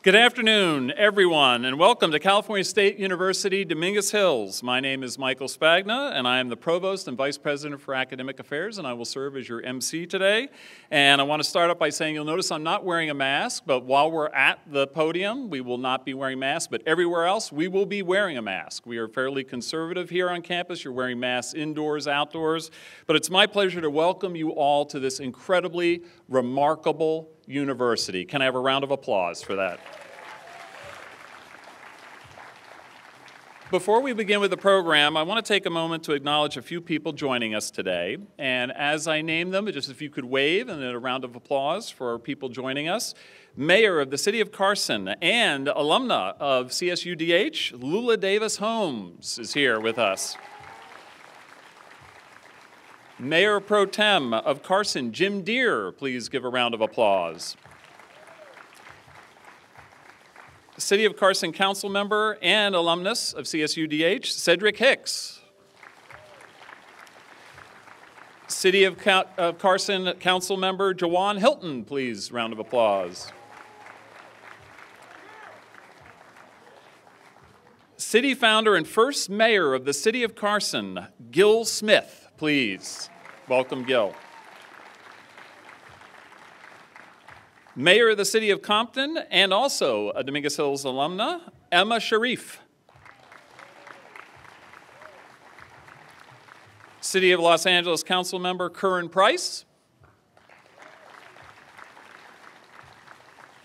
Good afternoon, everyone, and welcome to California State University, Dominguez Hills. My name is Michael Spagna, and I am the Provost and Vice President for Academic Affairs, and I will serve as your MC today. And I want to start off by saying you'll notice I'm not wearing a mask, but while we're at the podium, we will not be wearing masks, but everywhere else, we will be wearing a mask. We are fairly conservative here on campus. You're wearing masks indoors, outdoors, but it's my pleasure to welcome you all to this incredibly remarkable university. Can I have a round of applause for that? Before we begin with the program, I want to take a moment to acknowledge a few people joining us today. And as I name them, just if you could wave and then a round of applause for our people joining us. Mayor of the City of Carson and alumna of CSUDH, Lula Davis Holmes is here with us. Mayor Pro Tem of Carson, Jim Deere, please give a round of applause. City of Carson Council Member and alumnus of CSUDH, Cedric Hicks. City of Carson Council Member Jawan Hilton, please, round of applause. City founder and first mayor of the City of Carson, Gil Smith, please. Welcome, Gil. Mayor of the City of Compton and also a Dominguez Hills alumna, Emma Sharif. City of Los Angeles Council Member Curran Price.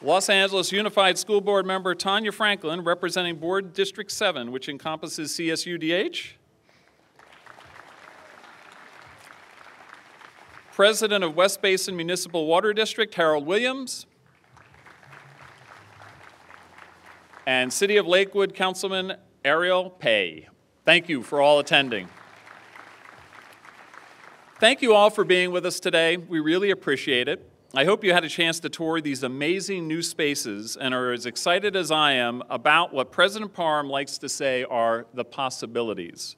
Los Angeles Unified School Board Member Tanya Franklin, representing Board District 7, which encompasses CSUDH. President of West Basin Municipal Water District, Harold Williams. And City of Lakewood Councilman Ariel Pay. Thank you for all attending. Thank you all for being with us today. We really appreciate it. I hope you had a chance to tour these amazing new spaces and are as excited as I am about what President Parham likes to say are the possibilities.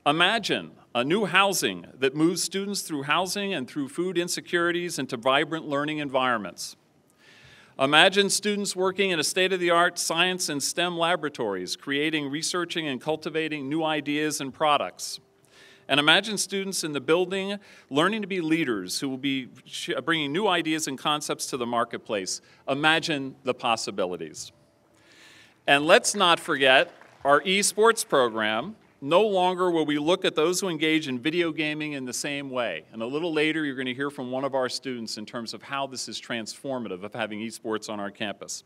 Imagine a new housing that moves students through housing and through food insecurities into vibrant learning environments. Imagine students working in a state-of-the-art science and STEM laboratories, creating, researching, and cultivating new ideas and products. And imagine students in the building learning to be leaders who will be bringing new ideas and concepts to the marketplace. Imagine the possibilities. And let's not forget our esports program. No longer will we look at those who engage in video gaming in the same way. And a little later, you're going to hear from one of our students in terms of how this is transformative of having esports on our campus.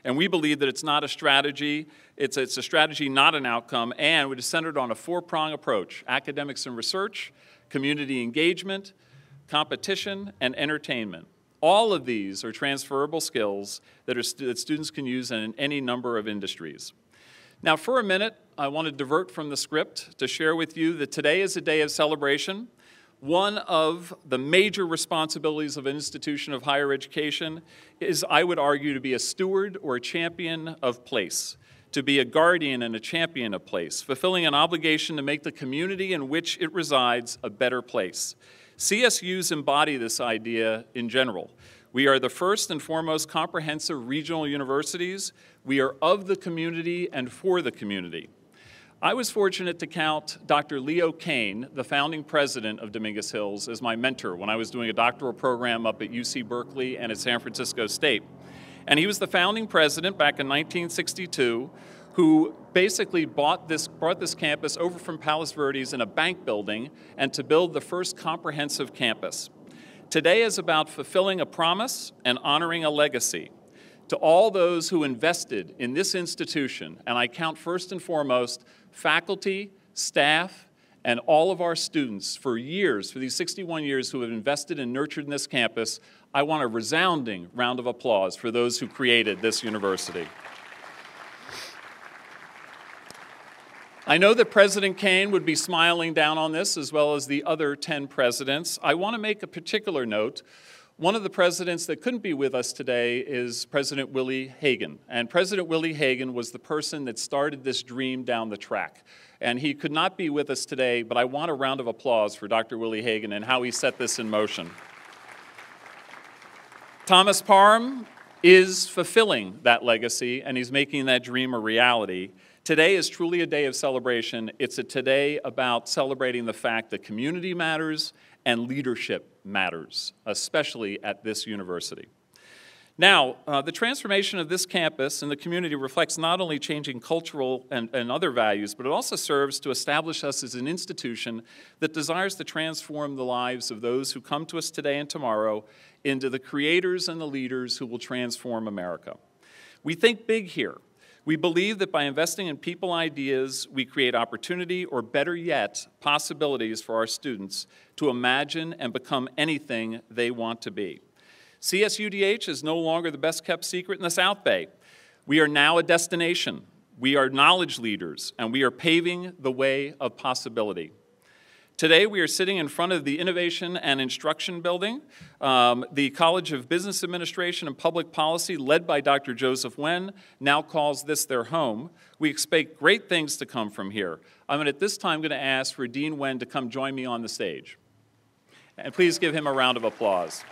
And we believe that it's not a strategy, it's a strategy, not an outcome, and it is centered on a four-prong approach: academics and research, community engagement, competition, and entertainment. All of these are transferable skills that students can use in any number of industries. Now, for a minute, I want to divert from the script to share with you that today is a day of celebration. One of the major responsibilities of an institution of higher education is, I would argue, to be a steward or a champion of place, to be a guardian and a champion of place, fulfilling an obligation to make the community in which it resides a better place. CSUs embody this idea in general. We are the first and foremost comprehensive regional universities. We are of the community and for the community. I was fortunate to count Dr. Leo Kane, the founding president of Dominguez Hills, as my mentor when I was doing a doctoral program up at UC Berkeley and at San Francisco State. And he was the founding president back in 1962 who basically brought this campus over from Palos Verdes in a bank building and to build the first comprehensive campus. Today is about fulfilling a promise and honoring a legacy. To all those who invested in this institution, and I count first and foremost faculty, staff, and all of our students for years, for these 61 years who have invested and nurtured in this campus, I want a resounding round of applause for those who created this university. I know that President Kane would be smiling down on this, as well as the other 10 presidents. I want to make a particular note. One of the presidents that couldn't be with us today is President Willie Hagan. And President Willie Hagan was the person that started this dream down the track. And he could not be with us today, but I want a round of applause for Dr. Willie Hagan and how he set this in motion. Thomas Parham is fulfilling that legacy, and he's making that dream a reality. Today is truly a day of celebration. It's a today about celebrating the fact that community matters and leadership matters, especially at this university. Now, the transformation of this campus and the community reflects not only changing cultural and other values, but it also serves to establish us as an institution that desires to transform the lives of those who come to us today and tomorrow into the creators and the leaders who will transform America. We think big here. We believe that by investing in people ideas, we create opportunity, or better yet, possibilities for our students to imagine and become anything they want to be. CSUDH is no longer the best-kept secret in the South Bay. We are now a destination. We are knowledge leaders, and we are paving the way of possibility. Today, we are sitting in front of the Innovation and Instruction Building. The College of Business Administration and Public Policy, led by Dr. Joseph Wen, now calls this their home. We expect great things to come from here. I'm at this time going to ask for Dean Wen to come join me on the stage. And please give him a round of applause.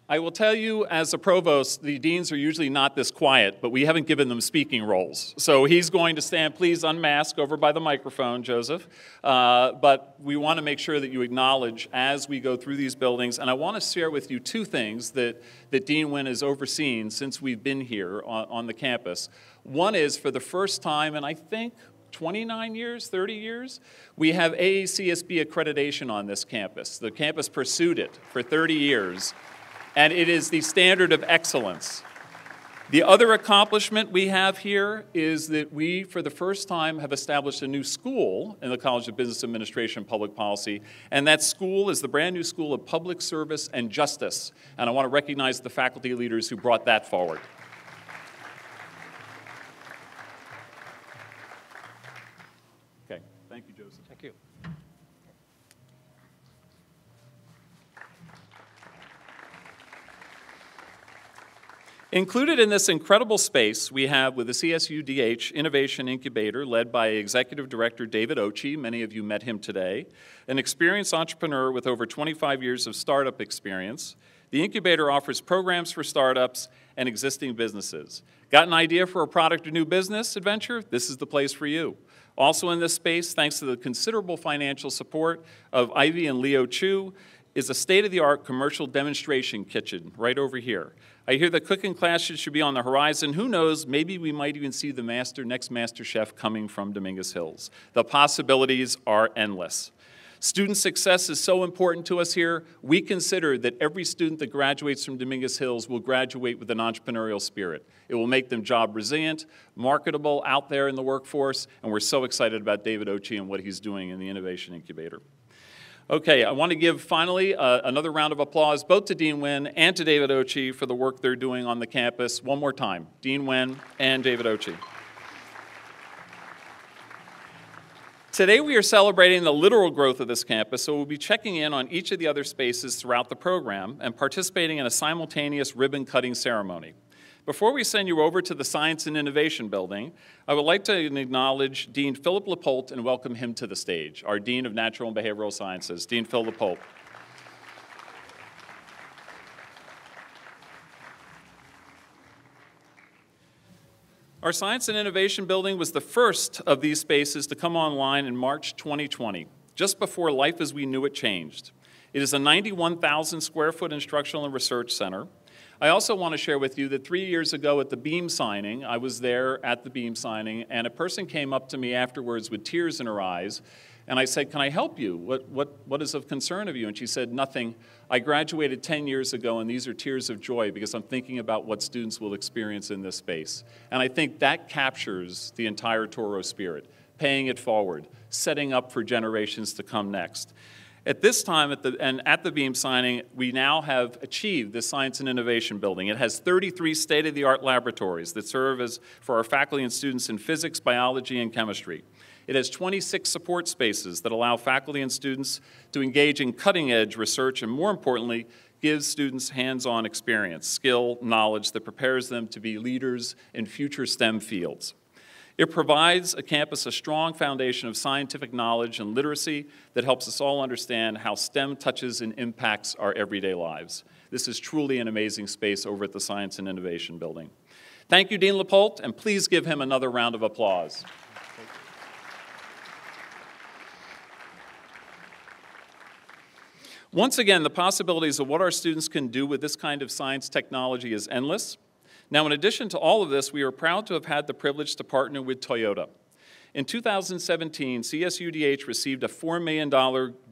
I will tell you, as a provost, the deans are usually not this quiet, but we haven't given them speaking roles. So he's going to stand, please unmask over by the microphone, Joseph. But we want to make sure that you acknowledge as we go through these buildings. And I want to share with you two things that Dean Wen has overseen since we've been here on the campus. One is, for the first time, and I think 29 years, 30 years, we have AACSB accreditation on this campus. The campus pursued it for 30 years. And it is the standard of excellence. The other accomplishment we have here is that we, for the first time, have established a new school in the College of Business Administration and Public Policy, and that school is the brand new School of Public Service and Justice. And I want to recognize the faculty leaders who brought that forward. Okay, thank you, Joseph. Thank you. Included in this incredible space we have with the CSUDH Innovation Incubator, led by Executive Director David Ochi. Many of you met him today. An experienced entrepreneur with over 25 years of startup experience. The incubator offers programs for startups and existing businesses. Got an idea for a product or new business adventure? This is the place for you. Also in this space, thanks to the considerable financial support of Ivy and Leo Chu, is a state-of-the-art commercial demonstration kitchen right over here. I hear that cooking classes should be on the horizon. Who knows, maybe we might even see the next master chef coming from Dominguez Hills. The possibilities are endless. Student success is so important to us here. We consider that every student that graduates from Dominguez Hills will graduate with an entrepreneurial spirit. It will make them job resilient, marketable out there in the workforce, and we're so excited about David Ochi and what he's doing in the Innovation Incubator. Okay, I want to give finally another round of applause both to Dean Wen and to David Ochi for the work they're doing on the campus. One more time, Dean Wen and David Ochi. Today we are celebrating the literal growth of this campus, so we'll be checking in on each of the other spaces throughout the program and participating in a simultaneous ribbon-cutting ceremony. Before we send you over to the Science and Innovation Building, I would like to acknowledge Dean Philip LaPolt and welcome him to the stage, our Dean of Natural and Behavioral Sciences, Dean Phil LaPolt. Our Science and Innovation Building was the first of these spaces to come online in March 2020, just before life as we knew it changed. It is a 91,000 square foot instructional and research center. I also want to share with you that 3 years ago at the Beam signing, I was there at the Beam signing, and a person came up to me afterwards with tears in her eyes, and I said, "Can I help you? What is of concern of you?" And she said, "Nothing. I graduated 10 years ago, and these are tears of joy because I'm thinking about what students will experience in this space." And I think that captures the entire Touro spirit, paying it forward, setting up for generations to come next. At this time, at the Beam signing, we now have achieved the Science and Innovation Building. It has 33 state-of-the-art laboratories that serve as for our faculty and students in physics, biology, and chemistry. It has 26 support spaces that allow faculty and students to engage in cutting-edge research and, more importantly, gives students hands-on experience, skill, knowledge that prepares them to be leaders in future STEM fields. It provides a campus a strong foundation of scientific knowledge and literacy that helps us all understand how STEM touches and impacts our everyday lives. This is truly an amazing space over at the Science and Innovation Building. Thank you, Dean Lepault, and please give him another round of applause. Once again, the possibilities of what our students can do with this kind of science technology is endless. Now, in addition to all of this, we are proud to have had the privilege to partner with Toyota. In 2017, CSUDH received a $4 million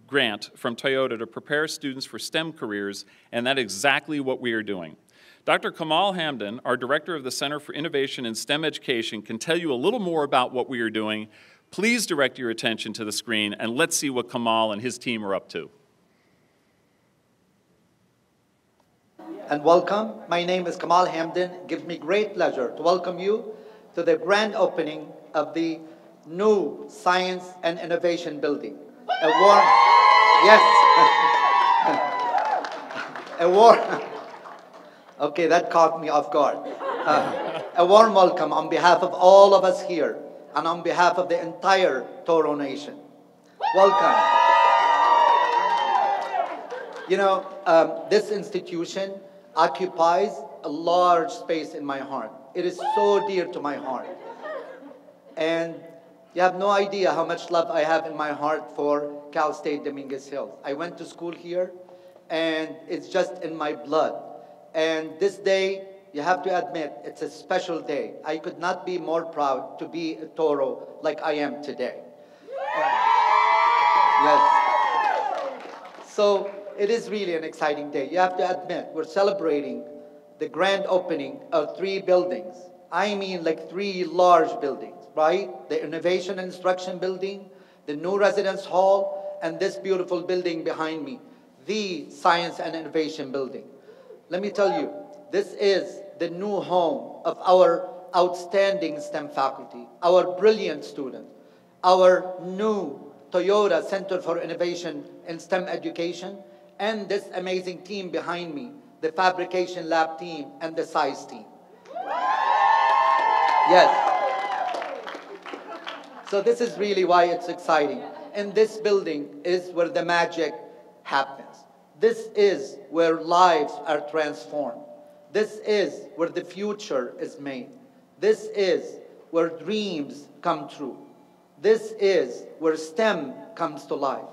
grant from Toyota to prepare students for STEM careers, and that's exactly what we are doing. Dr. Kamal Hamdan, our Director of the Center for Innovation in STEM Education, can tell you a little more about what we are doing. Please direct your attention to the screen, and let's see what Kamal and his team are up to. And welcome. My name is Kamal Hamdan. It gives me great pleasure to welcome you to the grand opening of the new Science and Innovation Building. A warm, yes, a warm, okay, that caught me off guard. A warm welcome on behalf of all of us here and on behalf of the entire Toro Nation. Welcome. You know, this institution occupies a large space in my heart. It is so dear to my heart. And you have no idea how much love I have in my heart for Cal State Dominguez Hills. I went to school here, and it's just in my blood. And this day, you have to admit, it's a special day. I could not be more proud to be a Toro like I am today. Yes. So, it is really an exciting day. You have to admit, we're celebrating the grand opening of 3 buildings. I mean like 3 large buildings, right? The Innovation and Instruction Building, the new Residence Hall, and this beautiful building behind me, the Science and Innovation Building. Let me tell you, this is the new home of our outstanding STEM faculty, our brilliant students, our new Toyota Center for Innovation in STEM Education, and this amazing team behind me, the Fabrication Lab team and the SCIENCE team. Yes. So this is really why it's exciting. And this building is where the magic happens. This is where lives are transformed. This is where the future is made. This is where dreams come true. This is where STEM comes to life.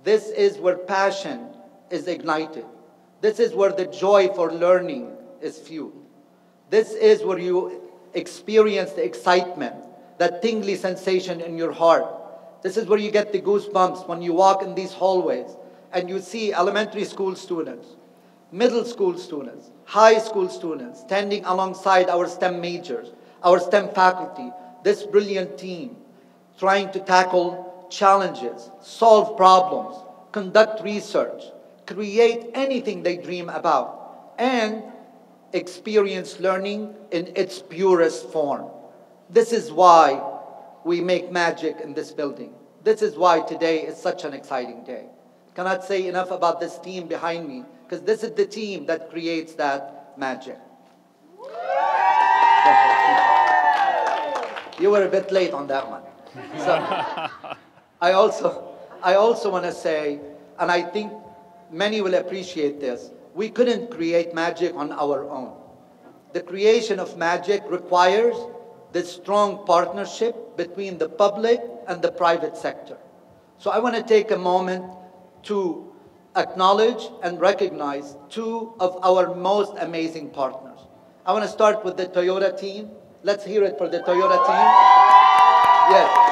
This is where passion is ignited. This is where the joy for learning is fueled. This is where you experience the excitement, that tingly sensation in your heart. This is where you get the goosebumps when you walk in these hallways and you see elementary school students, middle school students, high school students standing alongside our STEM majors, our STEM faculty, this brilliant team trying to tackle challenges, solve problems, conduct research, create anything they dream about, and experience learning in its purest form. This is why we make magic in this building. This is why today is such an exciting day. Cannot say enough about this team behind me, because this is the team that creates that magic. You were a bit late on that one. So I also want to say, and I think many will appreciate this, we couldn't create magic on our own. The creation of magic requires this strong partnership between the public and the private sector. So I want to take a moment to acknowledge and recognize 2 of our most amazing partners. I want to start with the Toyota team. Let's hear it for the Toyota team. Yes.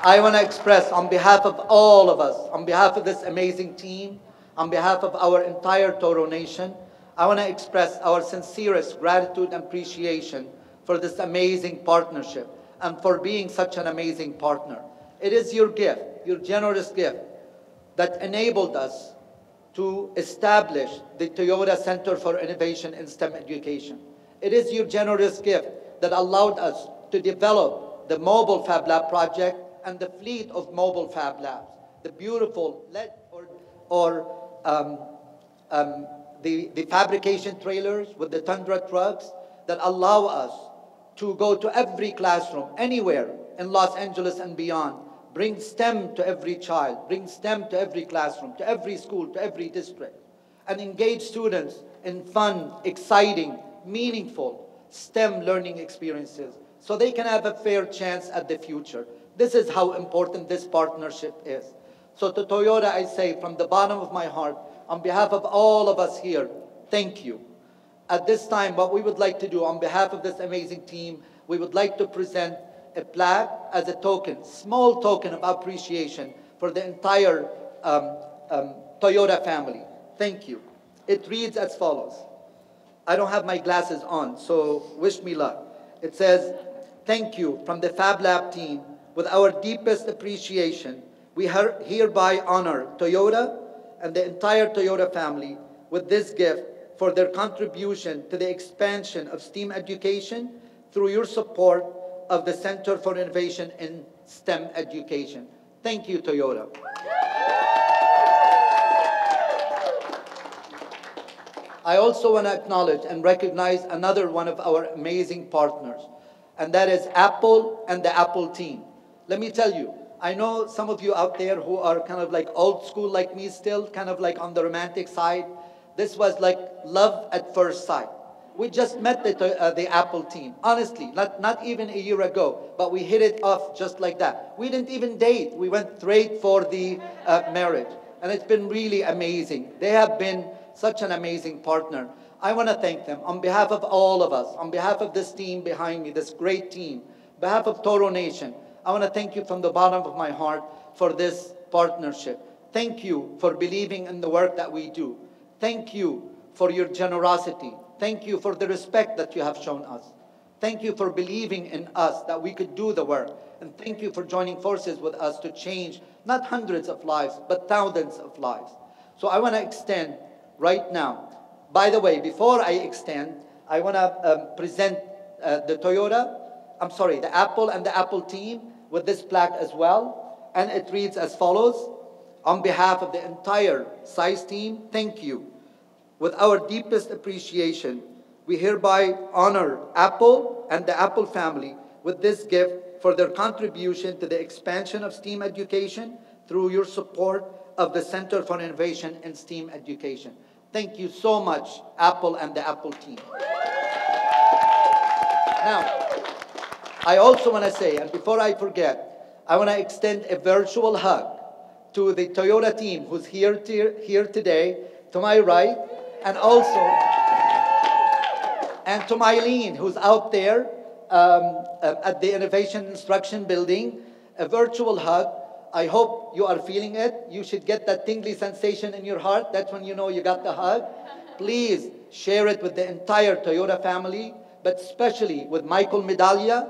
I want to express on behalf of all of us, on behalf of this amazing team, on behalf of our entire Toro Nation, I want to express our sincerest gratitude and appreciation for this amazing partnership and for being such an amazing partner. It is your gift, your generous gift, that enabled us to establish the Toyota Center for Innovation in STEM Education. It is your generous gift that allowed us to develop the Mobile Fab Lab project and the fleet of mobile Fab Labs, the beautiful the fabrication trailers with the Tundra trucks that allow us to go to every classroom, anywhere in Los Angeles and beyond. Bring STEM to every child, bring STEM to every classroom, to every school, to every district, and engage students in fun, exciting, meaningful STEM learning experiences so they can have a fair chance at the future. This is how important this partnership is. So to Toyota, I say from the bottom of my heart, on behalf of all of us here, thank you. At this time, what we would like to do on behalf of this amazing team, we would like to present a plaque as a token, small token of appreciation for the entire Toyota family. Thank you. It reads as follows. I don't have my glasses on, so wish me luck. It says, thank you from the Fab Lab team. With our deepest appreciation, we hereby honor Toyota and the entire Toyota family with this gift for their contribution to the expansion of STEAM education through your support of the Center for Innovation in STEM Education. Thank you, Toyota. I also want to acknowledge and recognize another one of our amazing partners, and that is Apple and the Apple team. Let me tell you, I know some of you out there who are kind of like old school like me still, kind of like on the romantic side. This was like love at first sight. We just met the Apple team, honestly, not even a year ago, but we hit it off just like that. We didn't even date. We went straight for the marriage, and it's been really amazing. They have been such an amazing partner. I want to thank them on behalf of all of us, on behalf of this team behind me, this great team, on behalf of Toro Nation. I want to thank you from the bottom of my heart for this partnership. Thank you for believing in the work that we do. Thank you for your generosity. Thank you for the respect that you have shown us. Thank you for believing in us that we could do the work. And thank you for joining forces with us to change not hundreds of lives, but thousands of lives. So I want to extend right now. By the way, before I extend, I want to present the Apple and the Apple team with this plaque as well. And it reads as follows. On behalf of the entire SAIS team, thank you. With our deepest appreciation, we hereby honor Apple and the Apple family with this gift for their contribution to the expansion of STEAM education through your support of the Center for Innovation in STEAM Education. Thank you so much, Apple and the Apple team. Now, I also want to say, and before I forget, I want to extend a virtual hug to the Toyota team who's here today, to my right, and also, and to Mylene, who's out there at the Innovation Instruction Building, a virtual hug. I hope you are feeling it. You should get that tingly sensation in your heart. That's when you know you got the hug. Please share it with the entire Toyota family, but especially with Michael Medaglia,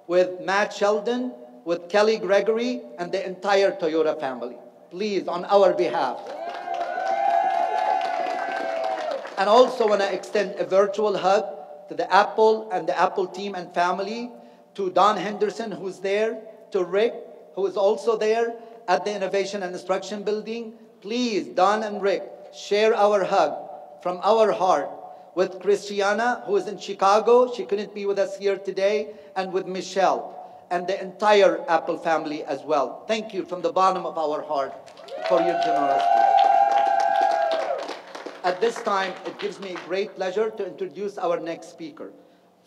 with Matt Sheldon, with Kelly Gregory, and the entire Toyota family. Please, on our behalf. And also want to extend a virtual hug to the Apple and the Apple team and family, to Don Henderson, who's there, to Rick, who is also there at the Innovation and Instruction Building. Please, Don and Rick, share our hug from our heart with Christiana, who is in Chicago. She couldn't be with us here today, and with Michelle and the entire Apple family as well. Thank you from the bottom of our heart for your generosity. At this time, it gives me a great pleasure to introduce our next speaker.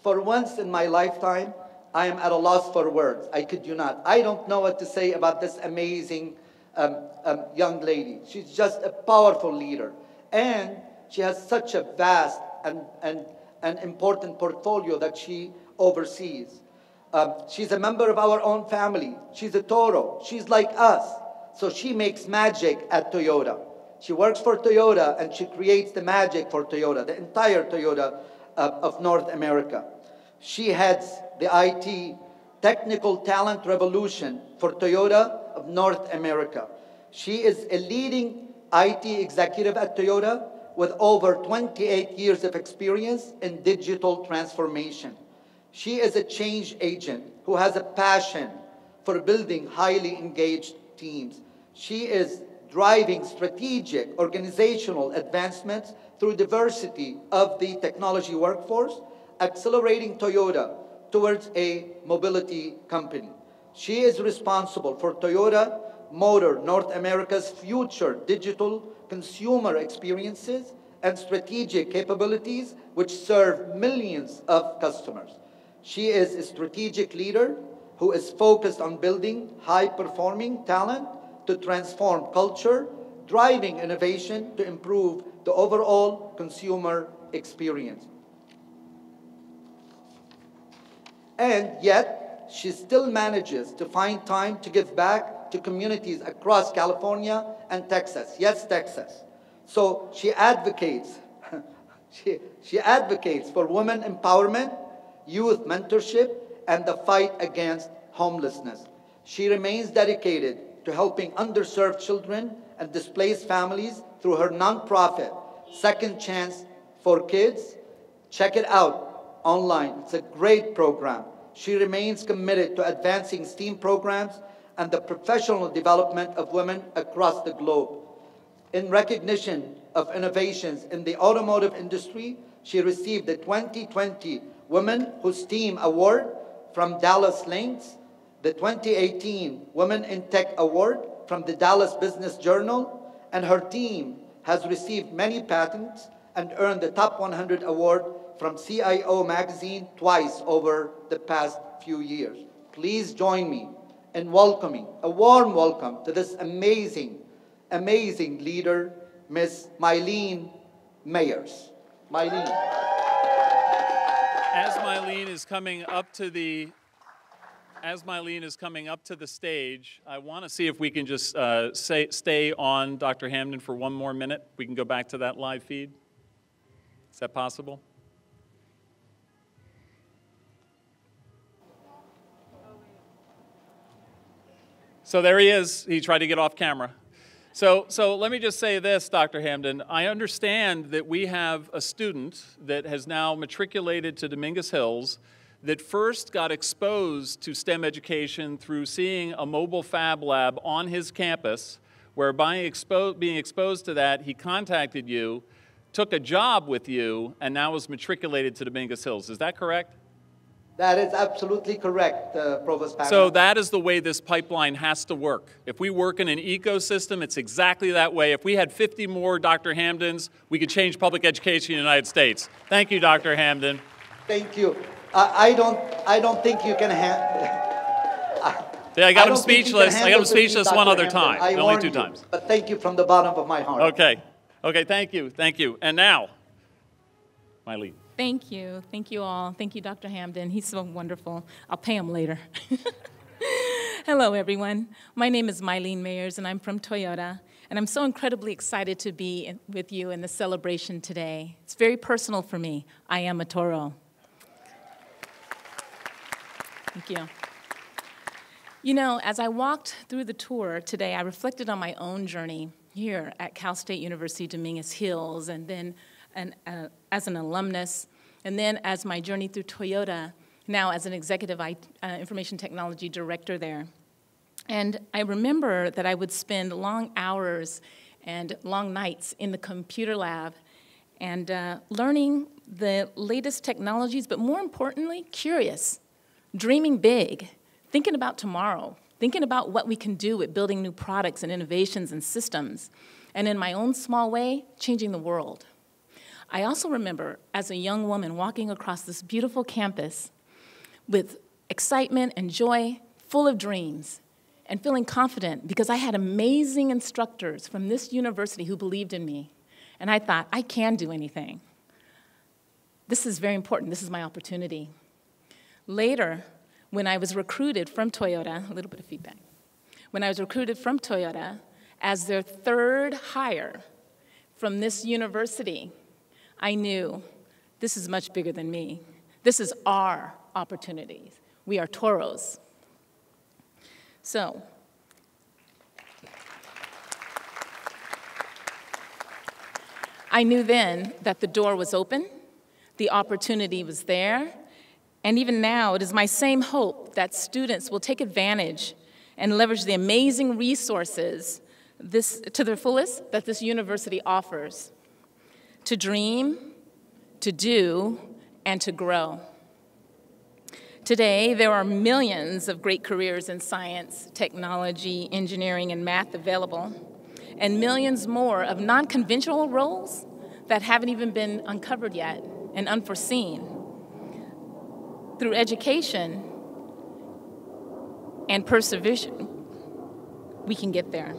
For once in my lifetime, I am at a loss for words. I kid you not. I don't know what to say about this amazing young lady. She's just a powerful leader. And she has such a vast and important portfolio that she oversees. She's a member of our own family. She's a Toro. She's like us. So she makes magic at Toyota. She works for Toyota, and she creates the magic for Toyota, the entire Toyota of North America. She heads the IT technical talent revolution for Toyota of North America. She is a leading IT executive at Toyota with over 28 years of experience in digital transformation. She is a change agent who has a passion for building highly engaged teams. She is driving strategic organizational advancements through diversity of the technology workforce, accelerating Toyota towards a mobility company. She is responsible for Toyota Motor North America's future digital consumer experiences and strategic capabilities which serve millions of customers. She is a strategic leader who is focused on building high-performing talent to transform culture, driving innovation to improve the overall consumer experience. And yet, she still manages to find time to give back to communities across California and Texas. Yes, Texas. So she advocates, she advocates for women empowerment, youth mentorship, and the fight against homelessness. She remains dedicated to helping underserved children and displaced families through her nonprofit, Second Chance for Kids. Check it out online. It's a great program. She remains committed to advancing STEAM programs and the professional development of women across the globe. In recognition of innovations in the automotive industry, she received the 2020 Women Who STEAM Award from Dallas Lynx, the 2018 Women in Tech Award from the Dallas Business Journal, and her team has received many patents and earned the Top 100 Award from CIO Magazine twice over the past few years. Please join me in welcoming, a warm welcome to this amazing, amazing leader, Ms. Mylene Mayers. Mylene. As Mylene is coming up to the stage, I want to see if we can just stay on Dr. Hamdan for one more minute. We can go back to that live feed. Is that possible? So there he is. He tried to get off camera. So let me just say this, Dr. Hamdan. I understand that we have a student that has now matriculated to Dominguez Hills that first got exposed to STEM education through seeing a mobile fab lab on his campus, where being exposed to that, he contacted you, took a job with you, and now is matriculated to Dominguez Hills. Is that correct? That is absolutely correct, Provost Packard. So that is the way this pipeline has to work. If we work in an ecosystem, it's exactly that way. If we had 50 more Dr. Hamdans, we could change public education in the United States. Thank you, Dr. Hamdan. Thank you. I don't think you can Yeah, I got him speechless. I got him speechless one other time, only two times. But thank you from the bottom of my heart. Okay. Okay, thank you. Thank you. And now, Mylene. Thank you. Thank you all. Thank you, Dr. Hamdan. He's so wonderful. I'll pay him later. Hello, everyone. My name is Mylene Mayers, and I'm from Toyota. And I'm so incredibly excited to be with you in the celebration today. It's very personal for me. I am a Toro. Thank you. You know, as I walked through the tour today, I reflected on my own journey here at Cal State University Dominguez Hills, and then as an alumnus, and then as my journey through Toyota, now as an executive information technology director there. And I remember that I would spend long hours and long nights in the computer lab and learning the latest technologies, but more importantly, curious, dreaming big, thinking about tomorrow, thinking about what we can do with building new products and innovations and systems, and in my own small way, changing the world. I also remember, as a young woman, walking across this beautiful campus with excitement and joy, full of dreams, and feeling confident because I had amazing instructors from this university who believed in me. And I thought, I can do anything. This is very important. This is my opportunity. Later, when I was recruited from Toyota, a little bit of feedback. When I was recruited from Toyota as their third hire from this university, I knew this is much bigger than me. This is our opportunity. We are Toros. So, I knew then that the door was open, the opportunity was there, and even now it is my same hope that students will take advantage and leverage the amazing resources to their fullest that this university offers. To dream, to do, and to grow. Today, there are millions of great careers in science, technology, engineering, and math available, and millions more of non-conventional roles that haven't even been uncovered yet and unforeseen. Through education and perseverance, we can get there.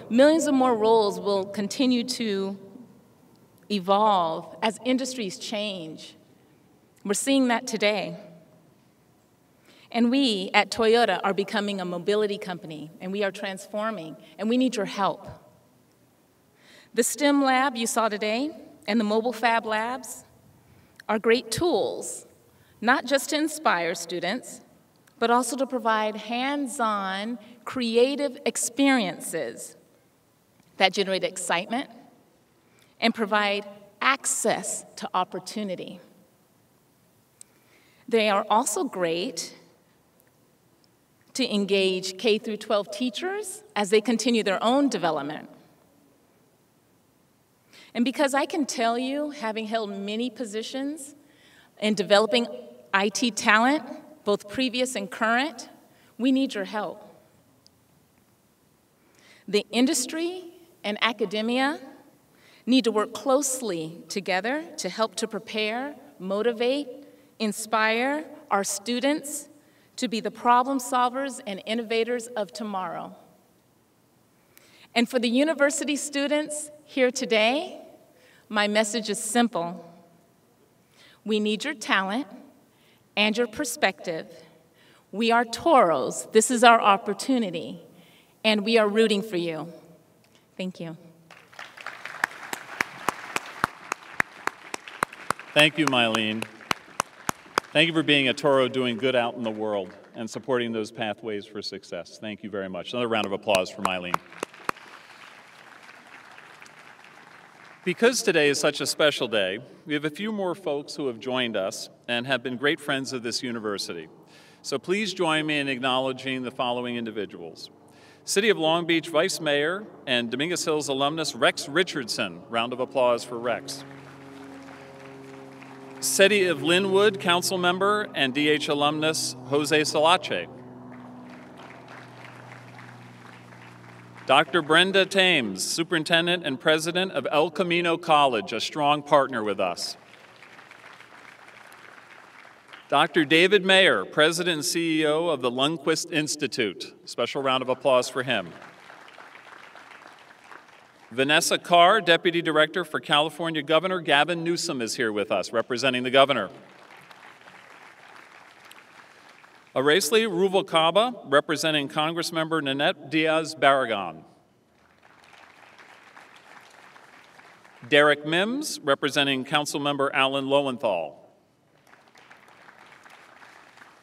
Millions of more roles will continue to evolve as industries change. We're seeing that today. And we at Toyota are becoming a mobility company, and we are transforming, and we need your help. The STEM lab you saw today and the mobile fab labs are great tools, not just to inspire students, but also to provide hands-on, creative experiences that generate excitement and provide access to opportunity. They are also great to engage K through 12 teachers as they continue their own development. And because I can tell you, having held many positions in developing IT talent, both previous and current, we need your help. The industry and academia need to work closely together to help to prepare, motivate, inspire our students to be the problem solvers and innovators of tomorrow. And for the university students here today, my message is simple. We need your talent and your perspective. We are Toros. This is our opportunity, and we are rooting for you. Thank you. Thank you, Mylene. Thank you for being a Toro doing good out in the world and supporting those pathways for success. Thank you very much. Another round of applause for Mylene. Because today is such a special day, we have a few more folks who have joined us and have been great friends of this university. So please join me in acknowledging the following individuals. City of Long Beach Vice Mayor and Dominguez Hills alumnus Rex Richardson. Round of applause for Rex. City of Linwood Council Member and DH alumnus Jose Salache. Dr. Brenda Thames, Superintendent and President of El Camino College, a strong partner with us. Dr. David Mayer, President and CEO of the Lundquist Institute. Special round of applause for him. Vanessa Carr, Deputy Director for California Governor Gavin Newsom is here with us, representing the governor. Aracely Ruvalcaba, representing Congressmember Nanette Diaz-Barragan. Derek Mims, representing Councilmember Alan Lowenthal.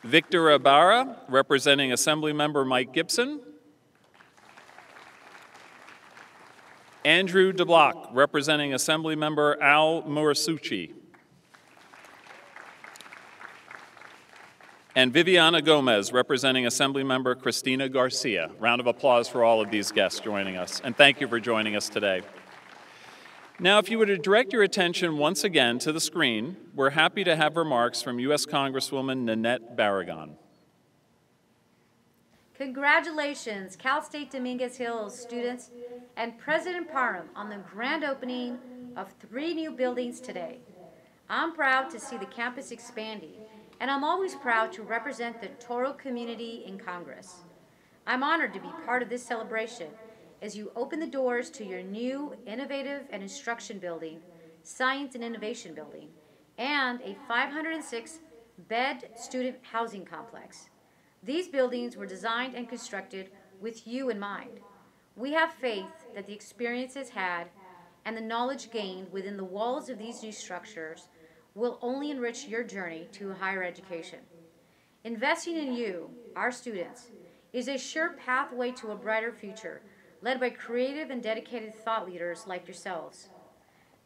Victor Ibarra, representing Assemblymember Mike Gibson. Andrew DeBlock, representing Assemblymember Al Murasucci. And Viviana Gomez, representing Assemblymember Cristina Garcia. Round of applause for all of these guests joining us, and thank you for joining us today. Now, if you were to direct your attention once again to the screen, we're happy to have remarks from U.S. Congresswoman Nanette Barragan. Congratulations, Cal State Dominguez Hills students and President Parham on the grand opening of 3 new buildings today. I'm proud to see the campus expanding, and I'm always proud to represent the Toro community in Congress. I'm honored to be part of this celebration as you open the doors to your new Innovative and Instruction Building, Science and Innovation Building, and a 506-bed student housing complex. These buildings were designed and constructed with you in mind. We have faith that the experiences had and the knowledge gained within the walls of these new structures will only enrich your journey to higher education. Investing in you, our students, is a sure pathway to a brighter future, led by creative and dedicated thought leaders like yourselves.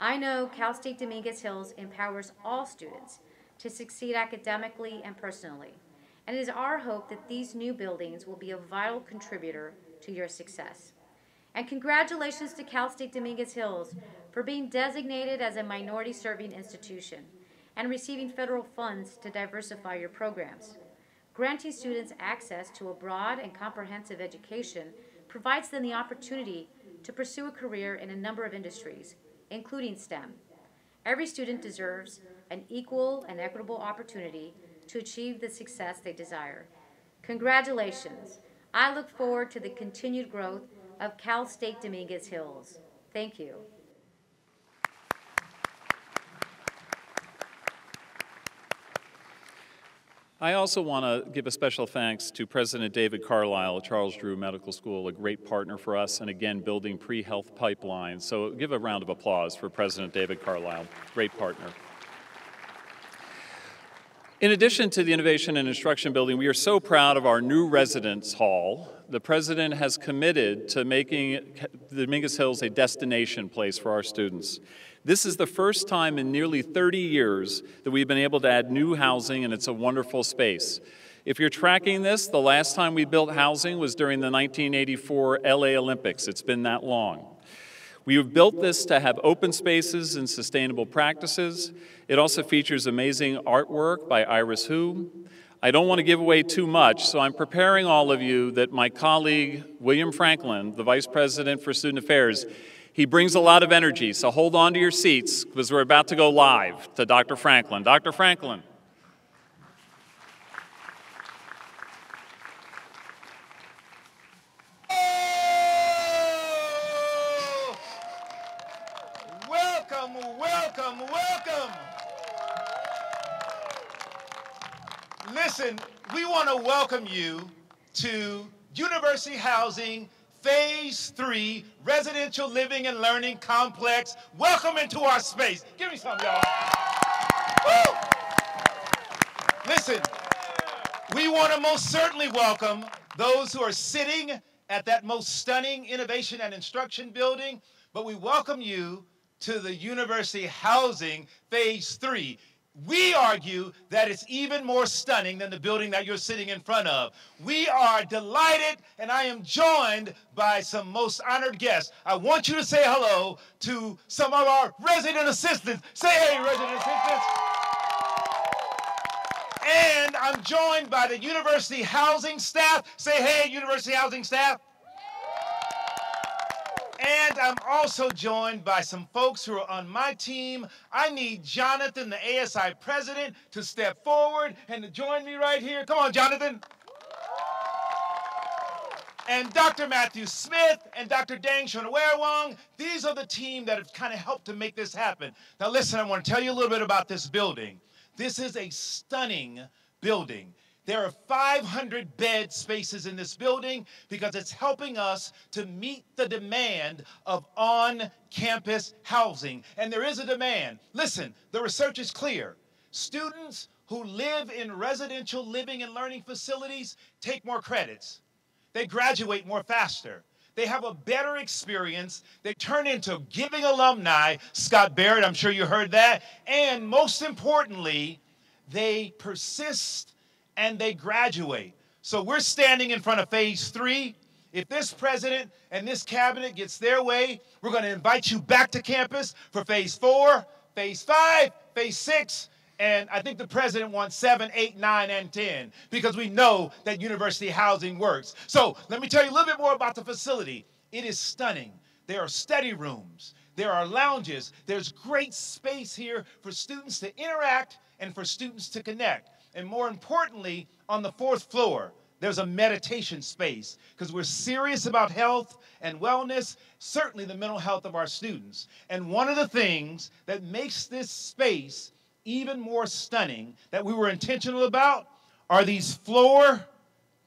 I know Cal State Dominguez Hills empowers all students to succeed academically and personally, and it is our hope that these new buildings will be a vital contributor to your success. And congratulations to Cal State Dominguez Hills for being designated as a minority-serving institution and receiving federal funds to diversify your programs. Granting students access to a broad and comprehensive education provides them the opportunity to pursue a career in a number of industries, including STEM. Every student deserves an equal and equitable opportunity to achieve the success they desire. Congratulations. I look forward to the continued growth of Cal State Dominguez Hills. Thank you. I also want to give a special thanks to President David Carlisle at Charles Drew Medical School, a great partner for us, and again, building pre-health pipelines. So give a round of applause for President David Carlisle, great partner. In addition to the Innovation and Instruction Building, we are so proud of our new residence hall. The President has committed to making Dominguez Hills a destination place for our students. This is the first time in nearly 30 years that we've been able to add new housing, and it's a wonderful space. If you're tracking this, the last time we built housing was during the 1984 LA Olympics. It's been that long. We have built this to have open spaces and sustainable practices. It also features amazing artwork by Iris Hu. I don't want to give away too much, so I'm preparing all of you that my colleague, William Franklin, the Vice President for Student Affairs, he brings a lot of energy, so hold on to your seats because we're about to go live to Dr. Franklin. Dr. Franklin. Welcome, welcome, welcome. Listen, we want to welcome you to University Housing Phase 3 Residential Living and Learning Complex. Welcome into our space. Give me some, y'all. Woo! Listen, we want to most certainly welcome those who are sitting at that most stunning Innovation and Instruction Building, but we welcome you to the University Housing Phase 3. We argue that it's even more stunning than the building that you're sitting in front of. We are delighted, and I am joined by some most honored guests. I want you to say hello to some of our resident assistants. Say hey, resident assistants. And I'm joined by the University Housing staff. Say hey, University Housing staff. And I'm also joined by some folks who are on my team. I need Jonathan, the ASI president, to step forward and to join me right here. Come on, Jonathan. And Dr. Matthew Smith and Dr. Dang Shonawerwong, these are the team that have kind of helped to make this happen. Now listen, I want to tell you a little bit about this building. This is a stunning building. There are 500 bed spaces in this building because it's helping us to meet the demand of on-campus housing. And there is a demand. Listen, the research is clear. Students who live in residential living and learning facilities take more credits. They graduate more faster. They have a better experience. They turn into giving alumni. Scott Barrett, I'm sure you heard that. And most importantly, they persist and they graduate. So we're standing in front of Phase 3. If this president and this cabinet gets their way, we're going to invite you back to campus for Phase 4, Phase 5, Phase 6, and I think the president wants 7, 8, 9, and 10 because we know that university housing works. So let me tell you a little bit more about the facility. It is stunning. There are study rooms. There are lounges. There's great space here for students to interact and for students to connect. And more importantly, on the 4th floor, there's a meditation space because we're serious about health and wellness, certainly the mental health of our students. And one of the things that makes this space even more stunning that we were intentional about are these floor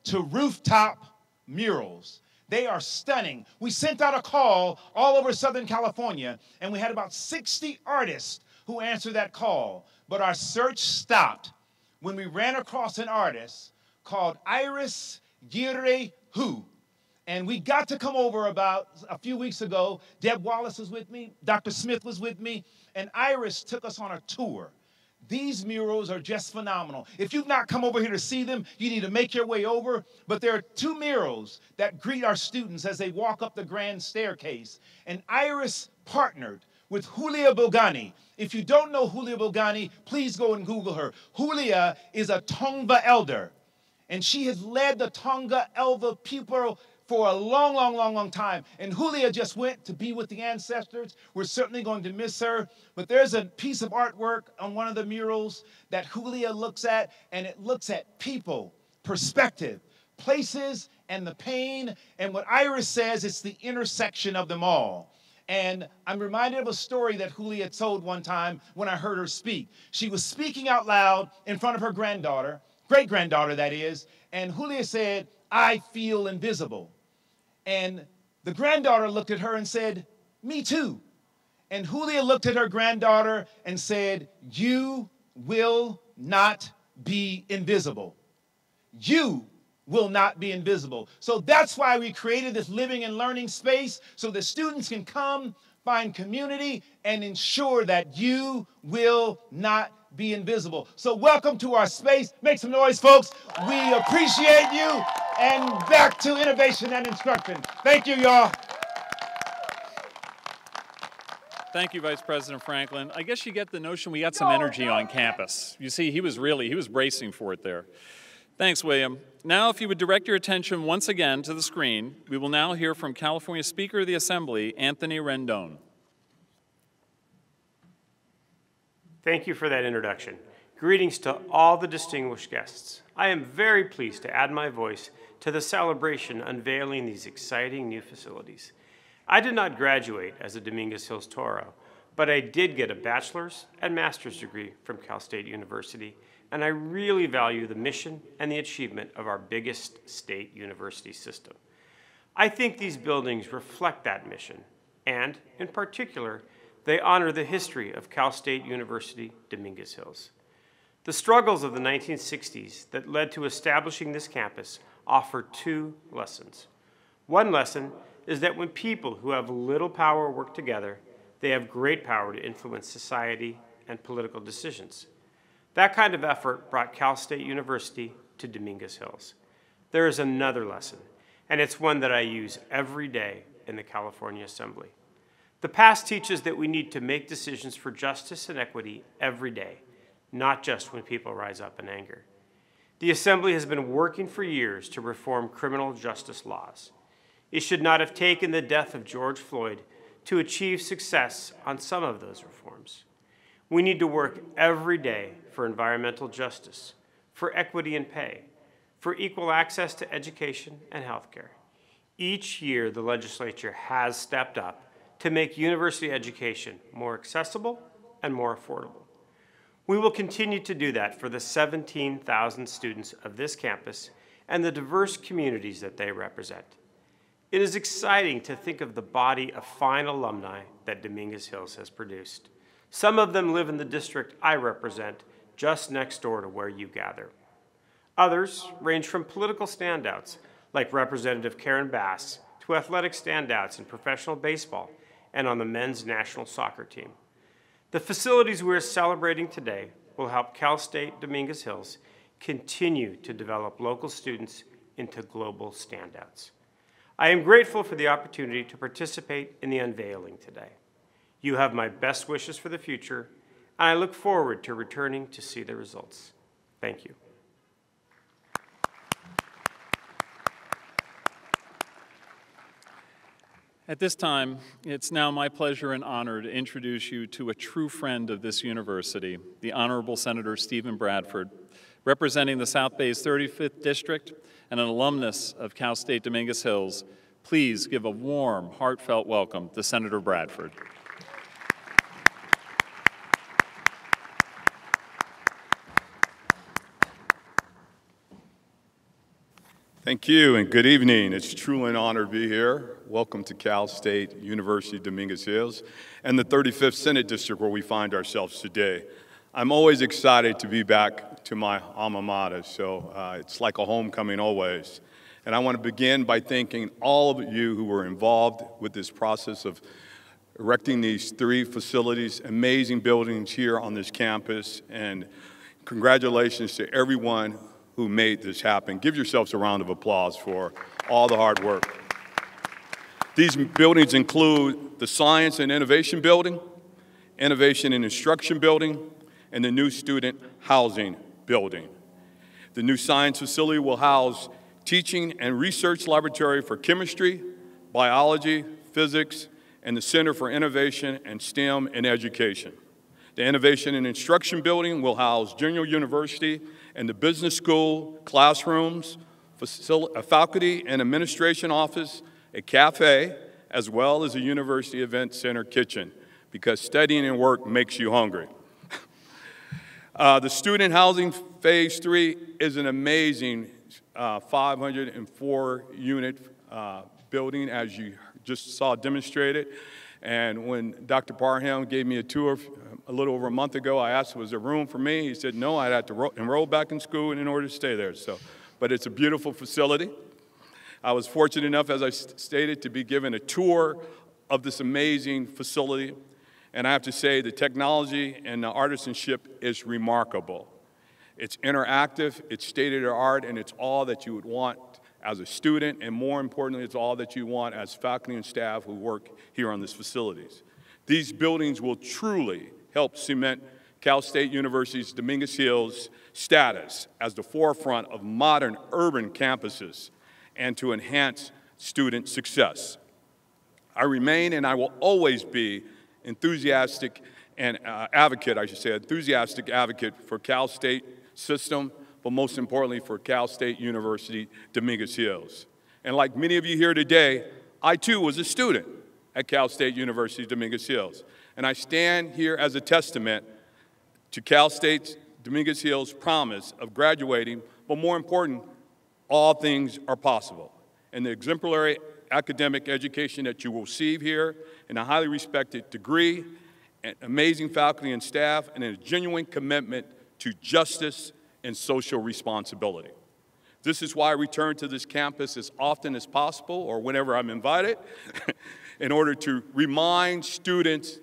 to rooftop murals. They are stunning. We sent out a call all over Southern California, and we had about 60 artists who answered that call. But our search stopped when we ran across an artist called Iris Hu. And we got to come over about a few weeks ago. Deb Wallace was with me, Dr. Smith was with me, and Iris took us on a tour. These murals are just phenomenal. If you've not come over here to see them, you need to make your way over. But there are 2 murals that greet our students as they walk up the grand staircase. And Iris partnered with Julia Bogani. If you don't know Julia Bogani, please go and Google her. Julia is a Tongva elder, and she has led the Tongva Elva people for a long time. And Julia just went to be with the ancestors. We're certainly going to miss her. But there's a piece of artwork on one of the murals that Julia looks at, and it looks at people, perspective, places, and the pain. And what Iris says, it's the intersection of them all. And I'm reminded of a story that Julia told one time when I heard her speak. She was speaking out loud in front of her granddaughter, great-granddaughter that is, and Julia said, "I feel invisible." And the granddaughter looked at her and said, "Me too." And Julia looked at her granddaughter and said, "You will not be invisible. You will not be invisible." So that's why we created this living and learning space, so the students can come, find community, and ensure that you will not be invisible. So welcome to our space. Make some noise, folks. We appreciate you. And back to innovation and instruction. Thank you, y'all. Thank you, Vice President Franklin. I guess you get the notion we got some energy on campus. You see, he was bracing for it there. Thanks, William. Now, if you would direct your attention once again to the screen, we will now hear from California Speaker of the Assembly, Anthony Rendon. Thank you for that introduction. Greetings to all the distinguished guests. I am very pleased to add my voice to the celebration unveiling these exciting new facilities. I did not graduate as a Dominguez Hills Toro, but I did get a bachelor's and master's degree from Cal State University, and I really value the mission and the achievement of our biggest state university system. I think these buildings reflect that mission, and in particular, they honor the history of Cal State University, Dominguez Hills. The struggles of the 1960s that led to establishing this campus offer two lessons. One lesson is that when people who have little power work together, they have great power to influence society and political decisions. That kind of effort brought Cal State University to Dominguez Hills. There is another lesson, and it's one that I use every day in the California Assembly. The past teaches that we need to make decisions for justice and equity every day, not just when people rise up in anger. The Assembly has been working for years to reform criminal justice laws. It should not have taken the death of George Floyd to achieve success on some of those reforms. We need to work every day for environmental justice, for equity in pay, for equal access to education and healthcare. Each year, the legislature has stepped up to make university education more accessible and more affordable. We will continue to do that for the 17,000 students of this campus and the diverse communities that they represent. It is exciting to think of the body of fine alumni that Dominguez Hills has produced. Some of them live in the district I represent, just next door to where you gather. Others range from political standouts, like Representative Karen Bass, to athletic standouts in professional baseball and on the men's national soccer team. The facilities we're celebrating today will help Cal State Dominguez Hills continue to develop local students into global standouts. I am grateful for the opportunity to participate in the unveiling today. You have my best wishes for the future, and I look forward to returning to see the results. Thank you. At this time, it's now my pleasure and honor to introduce you to a true friend of this university, the Honorable Senator Stephen Bradford, representing the South Bay's 35th District and an alumnus of Cal State Dominguez Hills. Please give a warm, heartfelt welcome to Senator Bradford. Thank you, and good evening. It's truly an honor to be here. Welcome to Cal State University Dominguez Hills and the 35th Senate District where we find ourselves today. I'm always excited to be back to my alma mater, so it's like a homecoming always. And I want to begin by thanking all of you who were involved with this process of erecting these three facilities, amazing buildings here on this campus, and congratulations to everyone who made this happen. Give yourselves a round of applause for all the hard work. These buildings include the Science and Innovation Building, Innovation and Instruction Building, and the new Student Housing Building. The new science facility will house teaching and research laboratory for chemistry, biology, physics, and the Center for Innovation and STEM in Education. The Innovation and Instruction Building will house Junior University and the Business School, classrooms, a faculty and administration office, a cafe, as well as a university event center kitchen, because studying and work makes you hungry. The Student Housing Phase 3 is an amazing 504-unit building, as you just saw demonstrated. And when Dr. Parham gave me a tour a little over a month ago, I asked, was there room for me? He said, no, I'd have to enroll back in school in order to stay there. But it's a beautiful facility. I was fortunate enough, as I stated, to be given a tour of this amazing facility. And I have to say, the technology and the artisanship is remarkable. It's interactive, it's state-of-the-art, and it's all that you would want as a student, and more importantly, it's all that you want as faculty and staff who work here on these facilities. These buildings will truly help cement Cal State University's Dominguez Hills status as the forefront of modern urban campuses and to enhance student success. I remain and I will always be enthusiastic advocate for Cal State system, but most importantly for Cal State University, Dominguez Hills. And like many of you here today, I too was a student at Cal State University, Dominguez Hills. And I stand here as a testament to Cal State Dominguez Hills' promise of graduating, but more important, all things are possible. And the exemplary academic education that you will receive here, and a highly respected degree, and amazing faculty and staff, and a genuine commitment to justice and social responsibility. This is why I return to this campus as often as possible, or whenever I'm invited, in order to remind students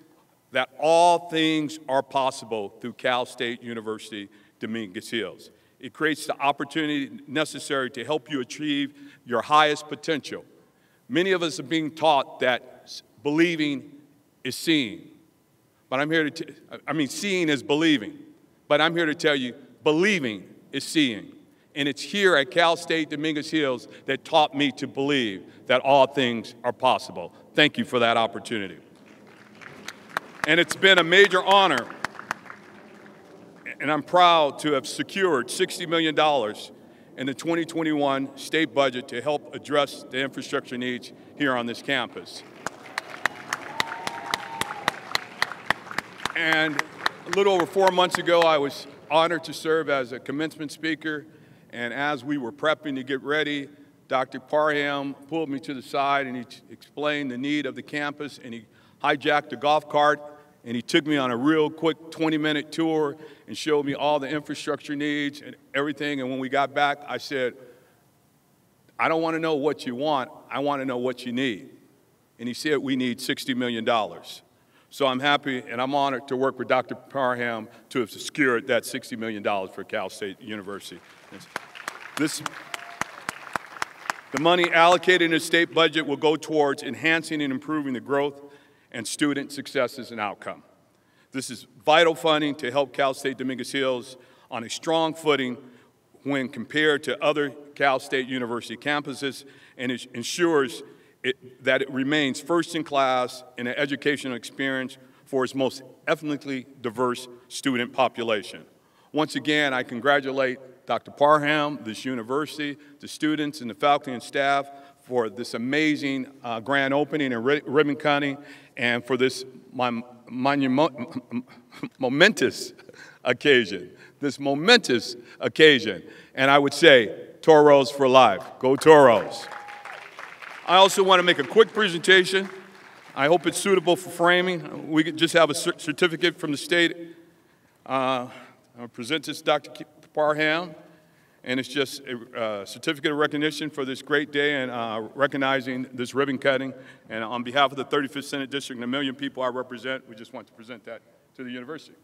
that all things are possible through Cal State University, Dominguez Hills. It creates the opportunity necessary to help you achieve your highest potential. Many of us are being taught that believing is seeing. But I'm here to, seeing is believing. But I'm here to tell you, believing is seeing. And it's here at Cal State Dominguez Hills that taught me to believe that all things are possible. Thank you for that opportunity. And it's been a major honor, and I'm proud to have secured $60 million in the 2021 state budget to help address the infrastructure needs here on this campus. And a little over 4 months ago, I was honored to serve as a commencement speaker, and as we were prepping to get ready, Dr. Parham pulled me to the side and he explained the need of the campus, and he hijacked a golf cart and he took me on a real quick 20-minute tour and showed me all the infrastructure needs and everything. And when we got back, I said, I don't want to know what you want, I want to know what you need. And he said, we need $60 million. So I'm happy and I'm honored to work with Dr. Parham to have secured that $60 million for Cal State University. The money allocated in the state budget will go towards enhancing and improving the growth and student successes and outcome. This is vital funding to help Cal State Dominguez Hills on a strong footing when compared to other Cal State University campuses, and it ensures that it remains first in class in an educational experience for its most ethnically diverse student population. Once again, I congratulate Dr. Parham, this university, the students and the faculty and staff for this amazing grand opening and ribbon cutting, and for this momentous occasion, And I would say, Toros for life. Go Toros. I also want to make a quick presentation. I hope it's suitable for framing. We could just have a certificate from the state. I'll present this to Dr. Parham, and it's just a certificate of recognition for this great day and recognizing this ribbon cutting. And on behalf of the 35th Senate District and the million people I represent, we just want to present that to the university.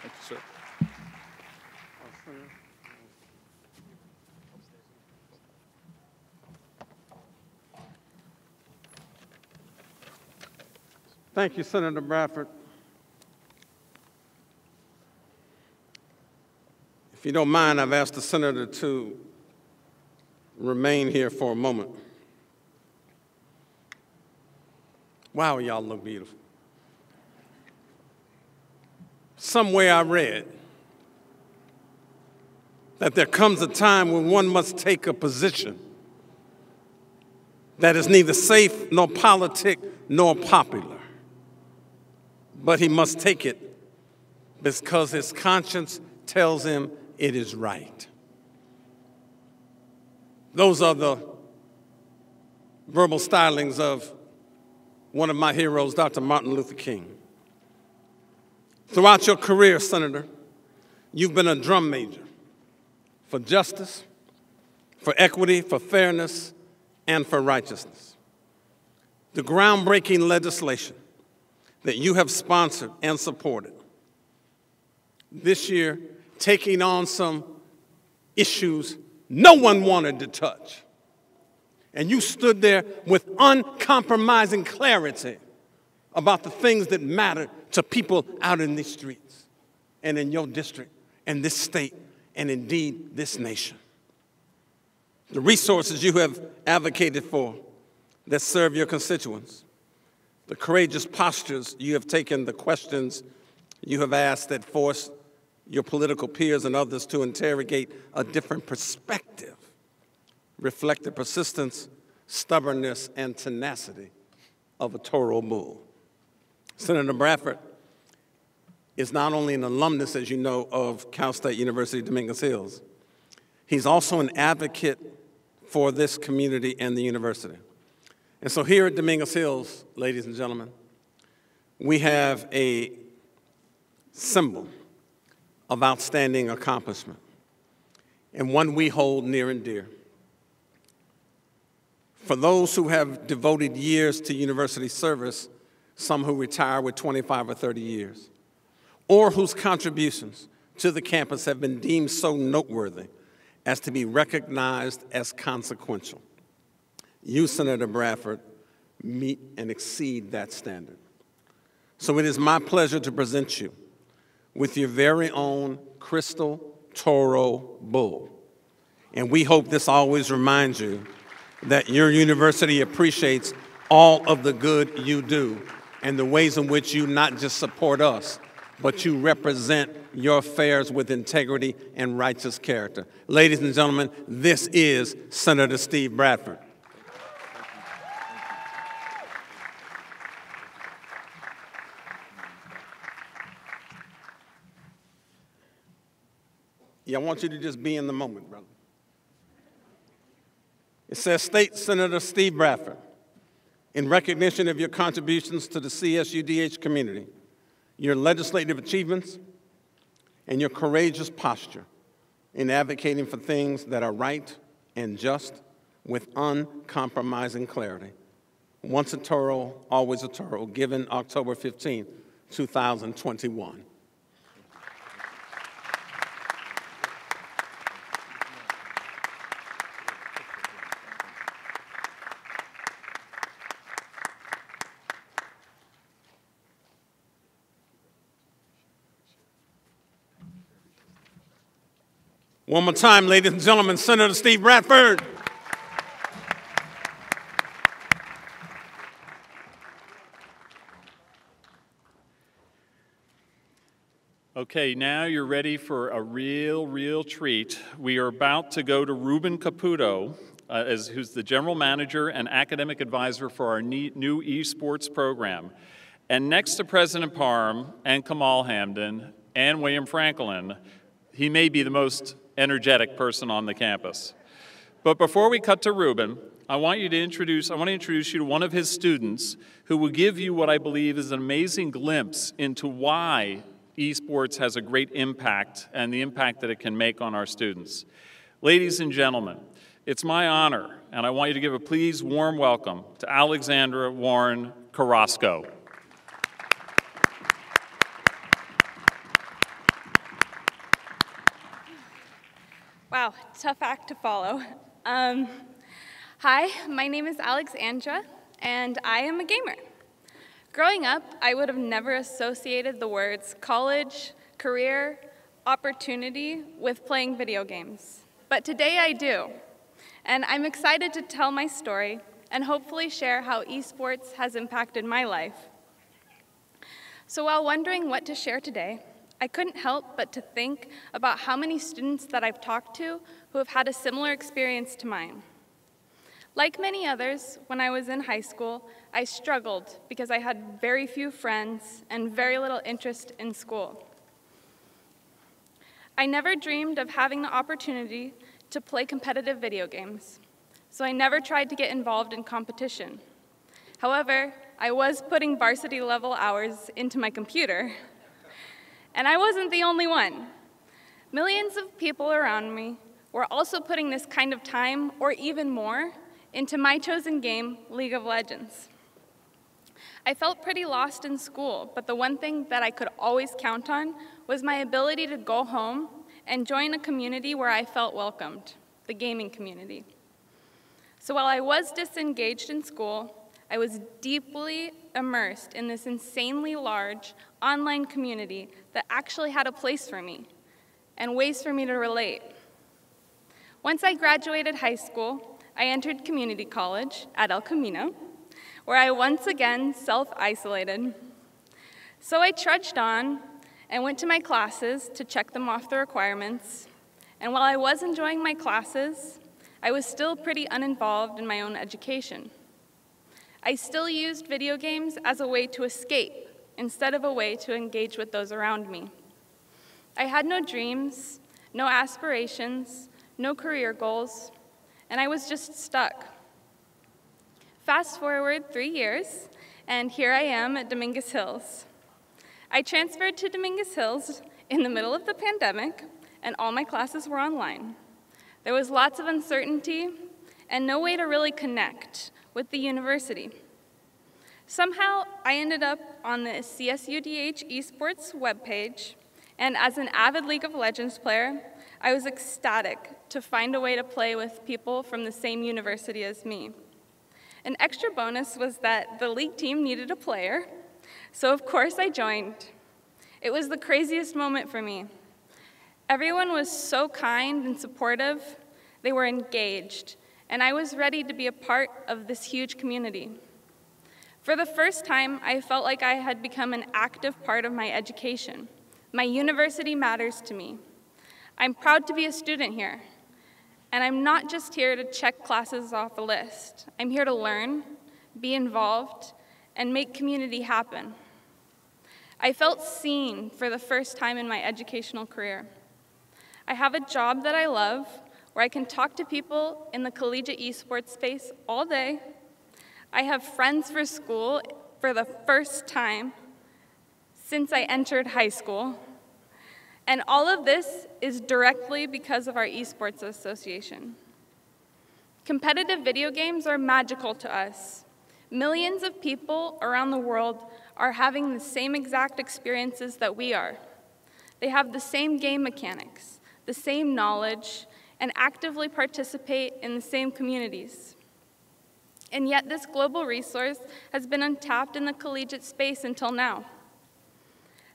Thank you, sir. Thank you, Senator Bradford. If you don't mind, I've asked the senator to remain here for a moment. Wow, y'all look beautiful. Somewhere I read that there comes a time when one must take a position that is neither safe nor politic nor popular, but he must take it because his conscience tells him it is right. Those are the verbal stylings of one of my heroes, Dr. Martin Luther King. Throughout your career, Senator, you've been a drum major for justice, for equity, for fairness, and for righteousness. The groundbreaking legislation that you have sponsored and supported this year, taking on some issues no one wanted to touch. And you stood there with uncompromising clarity about the things that matter to people out in these streets and in your district and this state and indeed this nation. The resources you have advocated for that serve your constituents, the courageous postures you have taken, the questions you have asked that force your political peers and others to interrogate a different perspective, reflect the persistence, stubbornness, and tenacity of a Toro bull. Senator Bradford is not only an alumnus, as you know, of Cal State University Dominguez Hills, he's also an advocate for this community and the university. And so here at Dominguez Hills, ladies and gentlemen, we have a symbol of outstanding accomplishment, and one we hold near and dear. For those who have devoted years to university service, some who retire with 25 or 30 years, or whose contributions to the campus have been deemed so noteworthy as to be recognized as consequential, you, Senator Bradford, meet and exceed that standard. So it is my pleasure to present you with your very own Crystal Toro bull. And we hope this always reminds you that your university appreciates all of the good you do and the ways in which you not just support us, but you represent your affairs with integrity and righteous character. Ladies and gentlemen, this is Senator Steve Bradford. Yeah, I want you to just be in the moment, brother. It says, State Senator Steve Bradford, in recognition of your contributions to the CSUDH community, your legislative achievements, and your courageous posture in advocating for things that are right and just with uncompromising clarity. Once a Toro, always a Toro, given October 15, 2021. One more time, ladies and gentlemen, Senator Steve Bradford. Okay, now you're ready for a real treat. We are about to go to Ruben Caputo, who's the general manager and academic advisor for our new esports program. And next to President Parham and Kamal Hamdan and William Franklin, he may be the most energetic person on the campus. But before we cut to Ruben, I want to introduce you to one of his students who will give you what I believe is an amazing glimpse into why esports has a great impact and the impact that it can make on our students. Ladies and gentlemen, it's my honor, and I want you to give a please warm welcome to Alexandra Warren Carrasco. Wow, tough act to follow. Hi, my name is Alexandra, and I am a gamer. Growing up, I would have never associated the words college, career, opportunity with playing video games. But today I do. And I'm excited to tell my story and hopefully share how esports has impacted my life. So while wondering what to share today, I couldn't help but to think about how many students that I've talked to who have had a similar experience to mine. Like many others, when I was in high school, I struggled because I had very few friends and very little interest in school. I never dreamed of having the opportunity to play competitive video games, so I never tried to get involved in competition. However, I was putting varsity level hours into my computer, and I wasn't the only one. Millions of people around me were also putting this kind of time, or even more, into my chosen game, League of Legends. I felt pretty lost in school, but the one thing that I could always count on was my ability to go home and join a community where I felt welcomed, the gaming community. So while I was disengaged in school, I was deeply immersed in this insanely large online community that actually had a place for me and ways for me to relate. Once I graduated high school, I entered community college at El Camino, where I once again self-isolated. So I trudged on and went to my classes to check them off the requirements. And while I was enjoying my classes, I was still pretty uninvolved in my own education. I still used video games as a way to escape instead of a way to engage with those around me. I had no dreams, no aspirations, no career goals, and I was just stuck. Fast forward 3 years, and here I am at Dominguez Hills. I transferred to Dominguez Hills in the middle of the pandemic, and all my classes were online. There was lots of uncertainty and no way to really connect with the university. Somehow, I ended up on the CSUDH esports webpage, and as an avid League of Legends player, I was ecstatic to find a way to play with people from the same university as me. An extra bonus was that the league team needed a player, so of course I joined. It was the craziest moment for me. Everyone was so kind and supportive, they were engaged, and I was ready to be a part of this huge community. For the first time, I felt like I had become an active part of my education. My university matters to me. I'm proud to be a student here, and I'm not just here to check classes off a list. I'm here to learn, be involved, and make community happen. I felt seen for the first time in my educational career. I have a job that I love, where I can talk to people in the collegiate esports space all day. I have friends for school for the first time since I entered high school. And all of this is directly because of our esports association. Competitive video games are magical to us. Millions of people around the world are having the same exact experiences that we are. They have the same game mechanics, the same knowledge, and actively participate in the same communities. And yet this global resource has been untapped in the collegiate space until now.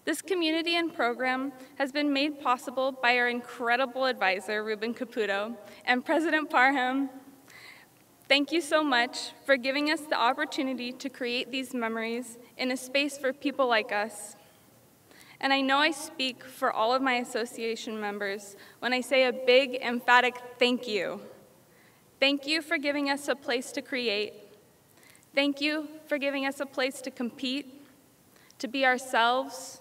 This community and program has been made possible by our incredible advisor, Ruben Caputo, and President Parham. Thank you so much for giving us the opportunity to create these memories in a space for people like us. And I know I speak for all of my association members when I say a big, emphatic thank you. Thank you for giving us a place to create. Thank you for giving us a place to compete, to be ourselves,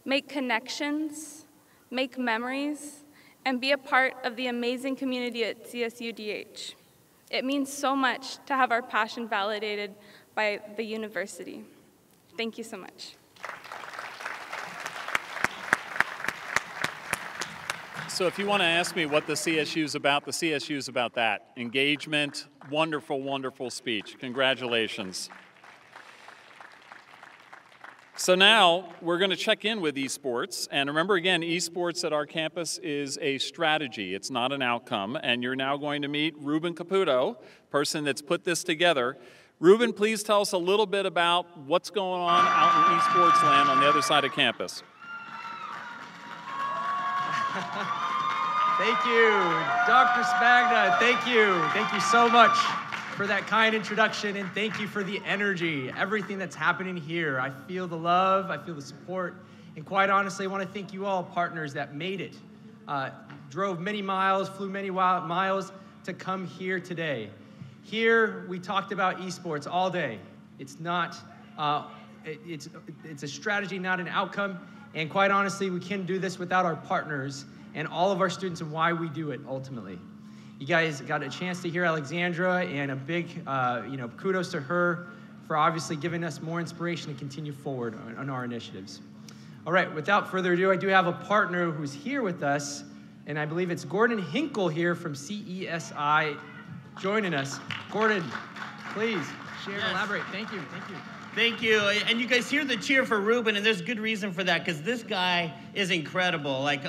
make connections, make memories, and be a part of the amazing community at CSUDH. It means so much to have our passion validated by the university. Thank you so much. So if you want to ask me what the CSU is about, the CSU is about that. Engagement, wonderful, wonderful speech. Congratulations. So now we're going to check in with esports. And remember again, esports at our campus is a strategy. It's not an outcome. And you're now going to meet Ruben Caputo, person that's put this together. Ruben, please tell us a little bit about what's going on out in esports land on the other side of campus. Thank you, Dr. Spagna. Thank you. Thank you so much for that kind introduction, and thank you for the energy, everything that's happening here. I feel the love, I feel the support, and quite honestly, I want to thank you all, partners that made it, drove many miles, flew many miles to come here today. Here, we talked about esports all day. It's not, it's a strategy, not an outcome, and quite honestly, we can't do this without our partners and all of our students and why we do it ultimately. You guys got a chance to hear Alexandra, and a big kudos to her for obviously giving us more inspiration to continue forward on our initiatives. All right, without further ado, I do have a partner who's here with us, and I believe it's Gordon Hinkle here from CESI joining us. Gordon, please share and elaborate. Thank you, thank you. Thank you, and you guys hear the cheer for Ruben, and there's good reason for that, because this guy is incredible. Like,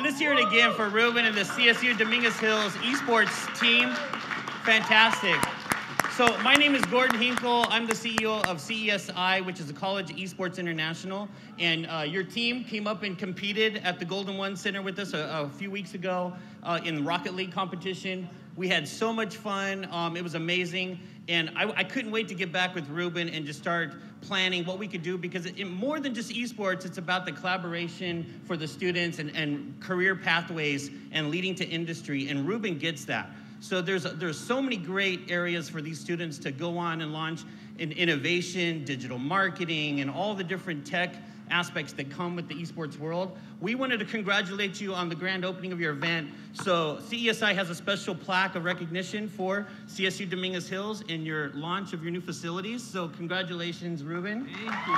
let's hear it again for Ruben and the CSU Dominguez Hills esports team. Fantastic. So my name is Gordon Hinkle. I'm the CEO of CESI, which is the College Esports International. And your team came up and competed at the Golden One Center with us a few weeks ago in the Rocket League competition. We had so much fun. It was amazing. And I couldn't wait to get back with Ruben and just start planning what we could do, because more than just esports, it's about the collaboration for the students and career pathways and leading to industry. And Ruben gets that. So there's so many great areas for these students to go on and launch in innovation, digital marketing, and all the different tech aspects that come with the esports world. We wanted to congratulate you on the grand opening of your event. So CESI has a special plaque of recognition for CSU Dominguez Hills in your launch of your new facilities. So congratulations, Ruben. Thank you.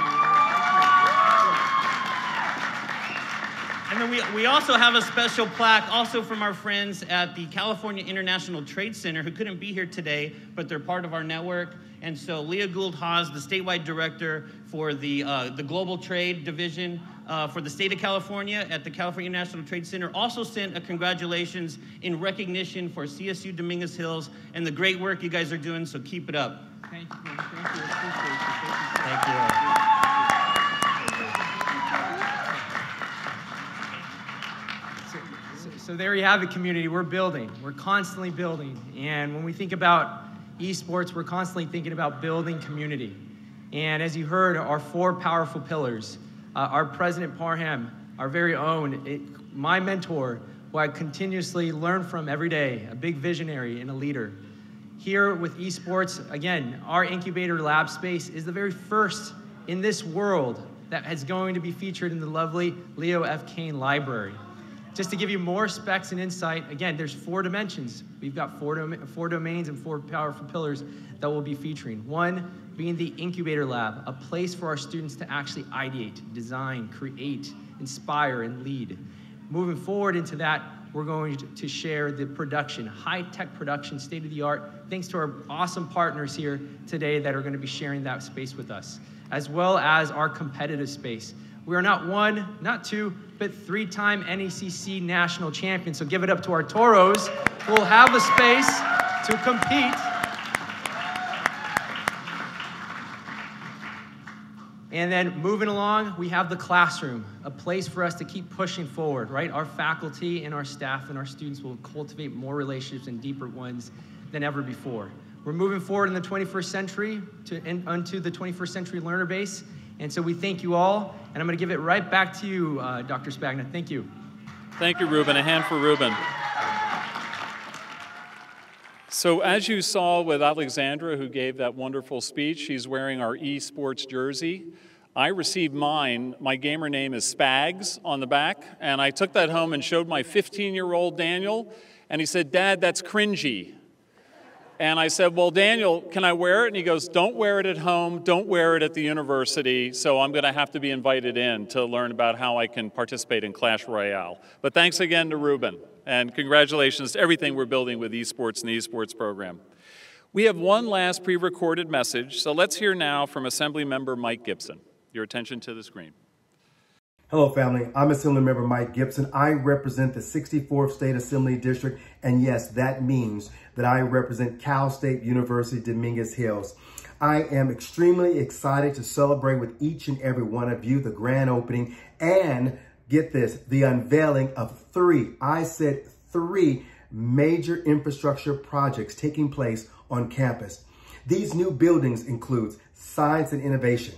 And then we also have a special plaque also from our friends at the California International Trade Center, who couldn't be here today, but they're part of our network. And so Leah Gould-Haas, the statewide director for the Global Trade Division for the state of California at the California International Trade Center, also sent a congratulations in recognition for CSU Dominguez Hills and the great work you guys are doing, so keep it up. Thank you. Thank you. Appreciate you. Thank you. So there you have it, community. We're building. We're constantly building. And when we think about esports, we're constantly thinking about building community. And as you heard, our 4 powerful pillars, our President Parham, our very own, my mentor, who I continuously learn from every day, a big visionary and a leader. Here with esports, again, our incubator lab space is the very first in this world that is going to be featured in the lovely Leo F. Kane Library. Just to give you more specs and insight, again, there's 4 dimensions. We've got 4 domains and 4 powerful pillars that we'll be featuring. 1 being the incubator lab, a place for our students to actually ideate, design, create, inspire, and lead. Moving forward into that, we're going to share the production, high-tech production, state-of-the-art, thanks to our awesome partners here today that are going to be sharing that space with us, as well as our competitive space. We are not 1, not 2, but 3-time NECC national champions. So give it up to our Toros, who will have a space to compete. And then moving along, we have the classroom, a place for us to keep pushing forward, right? Our faculty and our staff and our students will cultivate more relationships and deeper ones than ever before. We're moving forward in the 21st century onto the 21st century learner base. And so we thank you all, and I'm going to give it right back to you, Dr. Spagna. Thank you. Thank you, Ruben. A hand for Ruben. So as you saw with Alexandra, who gave that wonderful speech, she's wearing our esports jersey. I received mine. My gamer name is Spags on the back, and I took that home and showed my 15-year-old Daniel, and he said, "Dad, that's cringy." And I said, "Well, Daniel, can I wear it?" And he goes, "Don't wear it at home, don't wear it at the university, so I'm gonna have to be invited in to learn about how I can participate in Clash Royale." But thanks again to Ruben, and congratulations to everything we're building with esports and the esports program. We have one last pre-recorded message, so let's hear now from Assembly Member Mike Gibson. Your attention to the screen. Hello, family. I'm Assembly Member Mike Gibson. I represent the 64th State Assembly District, and yes, that means that I represent Cal State University Dominguez Hills. I am extremely excited to celebrate with each and every one of you the grand opening and, get this, the unveiling of three major infrastructure projects taking place on campus. These new buildings include science and innovation,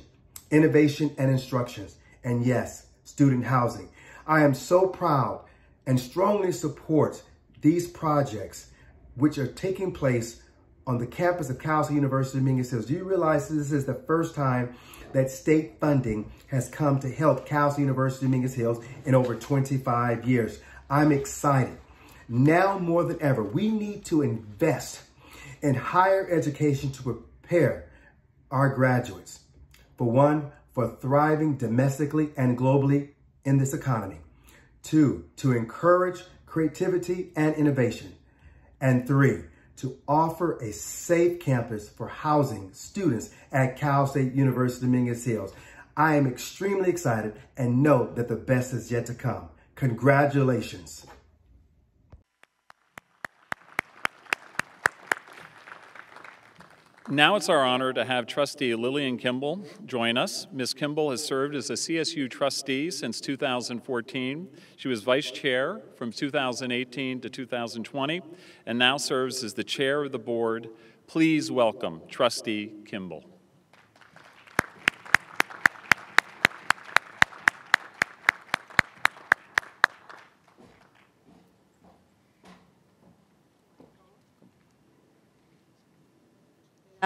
innovation and instructions, and yes, student housing. I am so proud and strongly support these projects which are taking place on the campus of Cal State University Dominguez Hills. Do you realize this is the first time that state funding has come to help Cal State University Dominguez Hills in over 25 years? I'm excited. Now more than ever, we need to invest in higher education to prepare our graduates. For one, for thriving domestically and globally in this economy. Two, to encourage creativity and innovation. And three, to offer a safe campus for housing students at Cal State University Dominguez Hills. I am extremely excited and know that the best is yet to come. Congratulations. Now it's our honor to have Trustee Lillian Kimball join us. Ms. Kimball has served as a CSU trustee since 2014. She was vice chair from 2018 to 2020 and now serves as the chair of the board. Please welcome Trustee Kimball.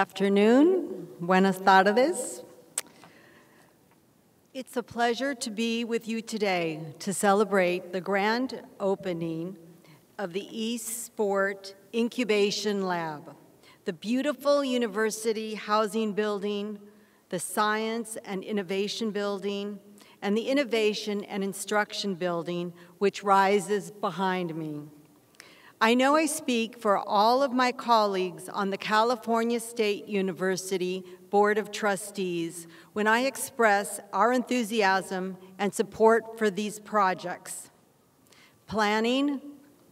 Afternoon, buenas tardes. It's a pleasure to be with you today to celebrate the grand opening of the eSport Incubation Lab, the beautiful university housing building, the Science and Innovation Building, and the Innovation and Instruction Building, which rises behind me. I know I speak for all of my colleagues on the California State University Board of Trustees when I express our enthusiasm and support for these projects. Planning,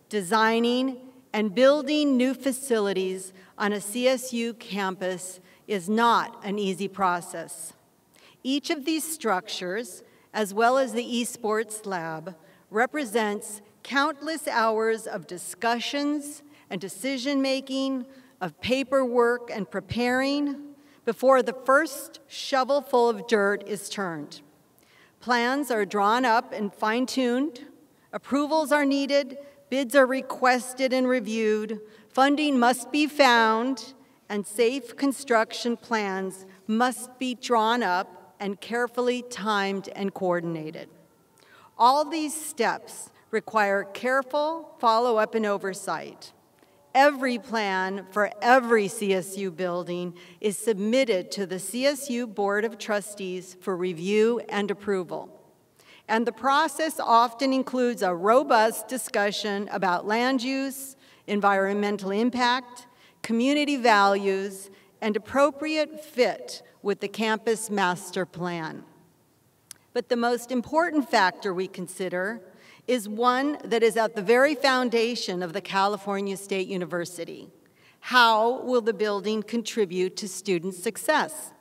designing, and building new facilities on a CSU campus is not an easy process. Each of these structures, as well as the eSports Lab, represents countless hours of discussions and decision-making, of paperwork and preparing before the first shovelful of dirt is turned. Plans are drawn up and fine-tuned, approvals are needed, bids are requested and reviewed, funding must be found, and safe construction plans must be drawn up and carefully timed and coordinated. All these steps require careful follow-up and oversight. Every plan for every CSU building is submitted to the CSU Board of Trustees for review and approval. And the process often includes a robust discussion about land use, environmental impact, community values, and appropriate fit with the campus master plan. But the most important factor we consider is one that is at the very foundation of the California State University. How will the building contribute to student success?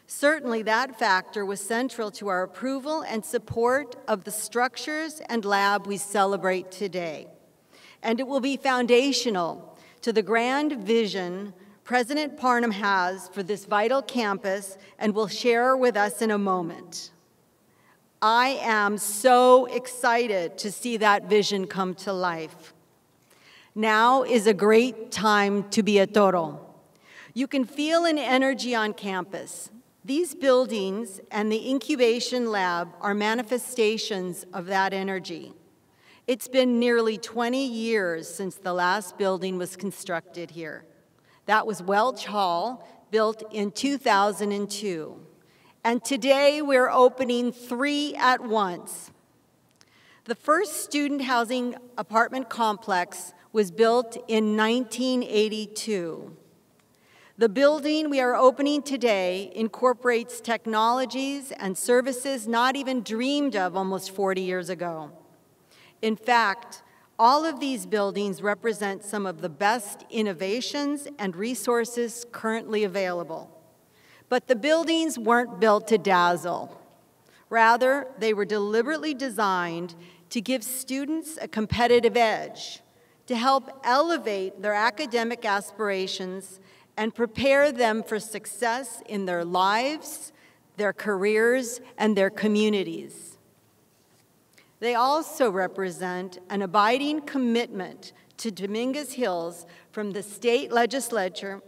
Certainly that factor was central to our approval and support of the structures and lab we celebrate today. And it will be foundational to the grand vision President Parham has for this vital campus and will share with us in a moment. I am so excited to see that vision come to life. Now is a great time to be a Toro. You can feel an energy on campus. These buildings and the incubation lab are manifestations of that energy. It's been nearly 20 years since the last building was constructed here. That was Welch Hall, built in 2002. And today we're opening 3 at once. The first student housing apartment complex was built in 1982. The building we are opening today incorporates technologies and services not even dreamed of almost 40 years ago. In fact, all of these buildings represent some of the best innovations and resources currently available. But the buildings weren't built to dazzle. Rather, they were deliberately designed to give students a competitive edge, to help elevate their academic aspirations and prepare them for success in their lives, their careers, and their communities. They also represent an abiding commitment to Dominguez Hills from the state legislature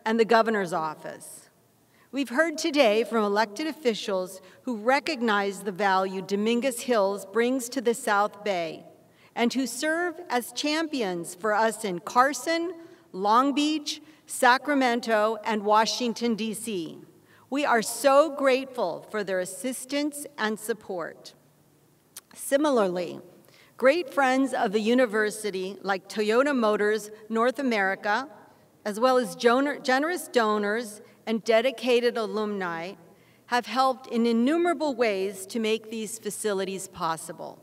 and the governor's office. We've heard today from elected officials who recognize the value Dominguez Hills brings to the South Bay and who serve as champions for us in Carson, Long Beach, Sacramento, and Washington, D.C. We are so grateful for their assistance and support. Similarly, great friends of the university like Toyota Motors North America, as well as generous donors and dedicated alumni, have helped in innumerable ways to make these facilities possible.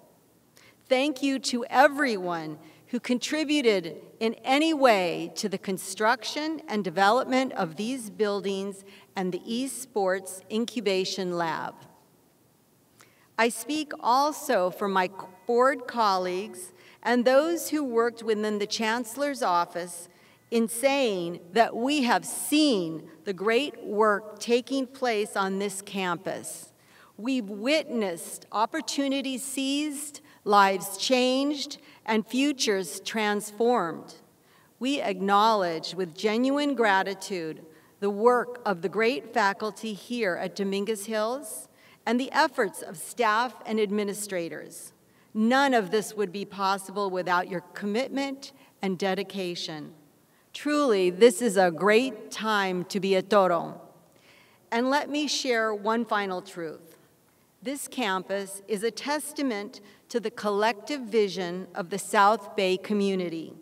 Thank you to everyone who contributed in any way to the construction and development of these buildings and the eSports Incubation Lab. I speak also for my board colleagues and those who worked within the Chancellor's office in saying that we have seen the great work taking place on this campus. We've witnessed opportunities seized, lives changed, and futures transformed. We acknowledge with genuine gratitude the work of the great faculty here at Dominguez Hills and the efforts of staff and administrators. None of this would be possible without your commitment and dedication. Truly, this is a great time to be a Toro. And let me share one final truth. This campus is a testament to the collective vision of the South Bay community,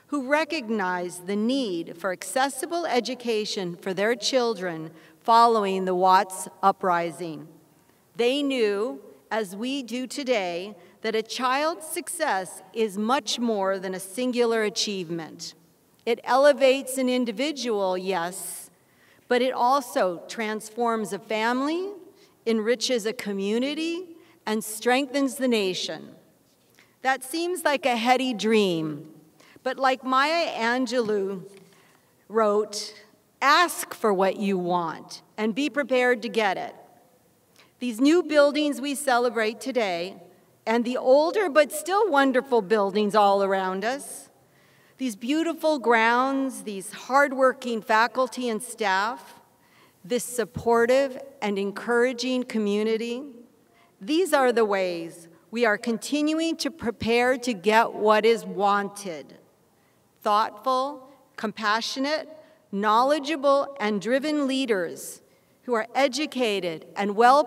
who recognize the need for accessible education for their children following the Watts Uprising. They knew, as we do today, that a child's success is much more than a singular achievement. It elevates an individual, yes, but it also transforms a family, enriches a community, and strengthens the nation. That seems like a heady dream, but like Maya Angelou wrote, ask for what you want and be prepared to get it. These new buildings we celebrate today, and the older but still wonderful buildings all around us, these beautiful grounds, these hardworking faculty and staff, this supportive and encouraging community, these are the ways we are continuing to prepare to get what is wanted. Thoughtful, compassionate, knowledgeable, and driven leaders who are educated and well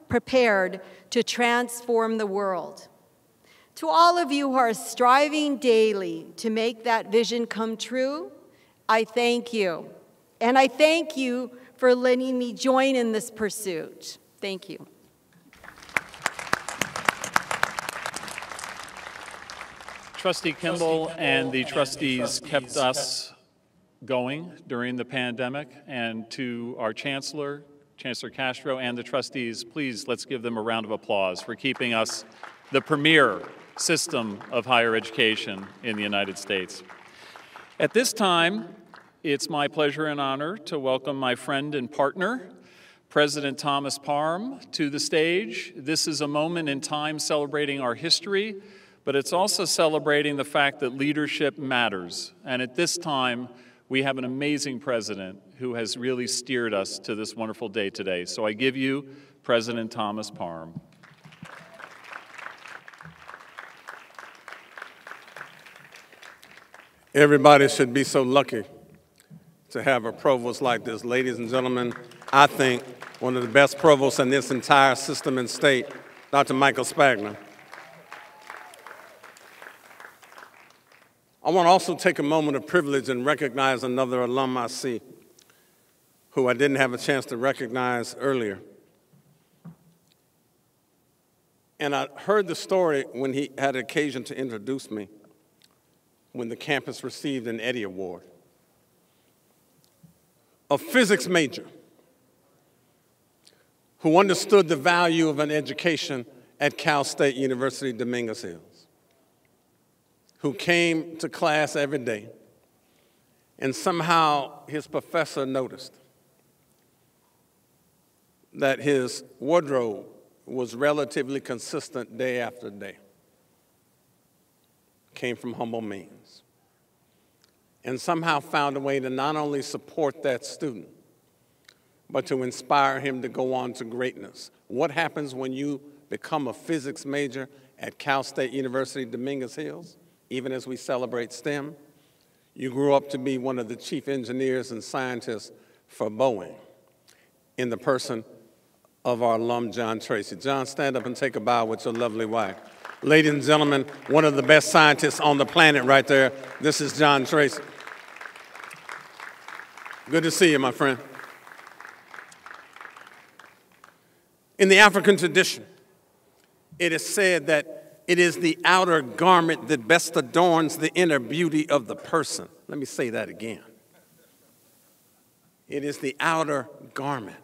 prepared to transform the world. To all of you who are striving daily to make that vision come true, I thank you. And I thank you for letting me join in this pursuit. Thank you. Trustee Kimball and the trustees kept us going during the pandemic, and to our Chancellor, Chancellor Castro, and the trustees, please let's give them a round of applause for keeping us the premier system of higher education in the United States. At this time, it's my pleasure and honor to welcome my friend and partner, President Thomas Parham, to the stage. This is a moment in time celebrating our history, but it's also celebrating the fact that leadership matters. And at this time, we have an amazing president who has really steered us to this wonderful day today. So I give you President Thomas Parham. Everybody should be so lucky to have a provost like this. Ladies and gentlemen, I think one of the best provosts in this entire system and state, Dr. Michael Spagna. I want to also take a moment of privilege and recognize another alum I see who I didn't have a chance to recognize earlier. And I heard the story when he had occasion to introduce me when the campus received an Eddie Award. A physics major who understood the value of an education at Cal State University, Dominguez Hills, who came to class every day, and somehow his professor noticed that his wardrobe was relatively consistent day after day, came from humble means, and somehow found a way to not only support that student, but to inspire him to go on to greatness. What happens when you become a physics major at Cal State University, Dominguez Hills, even as we celebrate STEM? You grew up to be one of the chief engineers and scientists for Boeing in the person of our alum, John Tracy. John, stand up and take a bow with your lovely wife. Ladies and gentlemen, one of the best scientists on the planet right there. This is John Tracy. Good to see you, my friend. In the African tradition, it is said that it is the outer garment that best adorns the inner beauty of the person. Let me say that again. It is the outer garment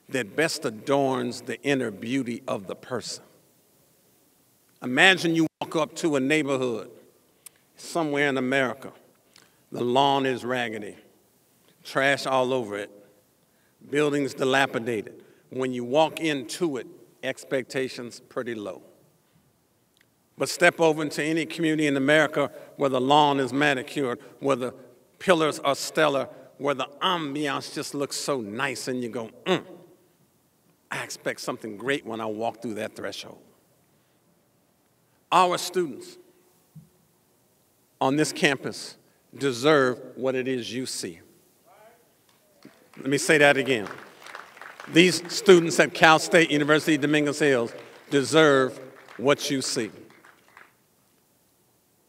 that best adorns the inner beauty of the person. Imagine you walk up to a neighborhood somewhere in America. The lawn is raggedy, trash all over it, buildings dilapidated. When you walk into it, expectations pretty low. But step over into any community in America where the lawn is manicured, where the pillars are stellar, where the ambiance just looks so nice, and you go, I expect something great when I walk through that threshold. Our students on this campus deserve what it is you see. Let me say that again. These students at Cal State University, Dominguez Hills deserve what you see.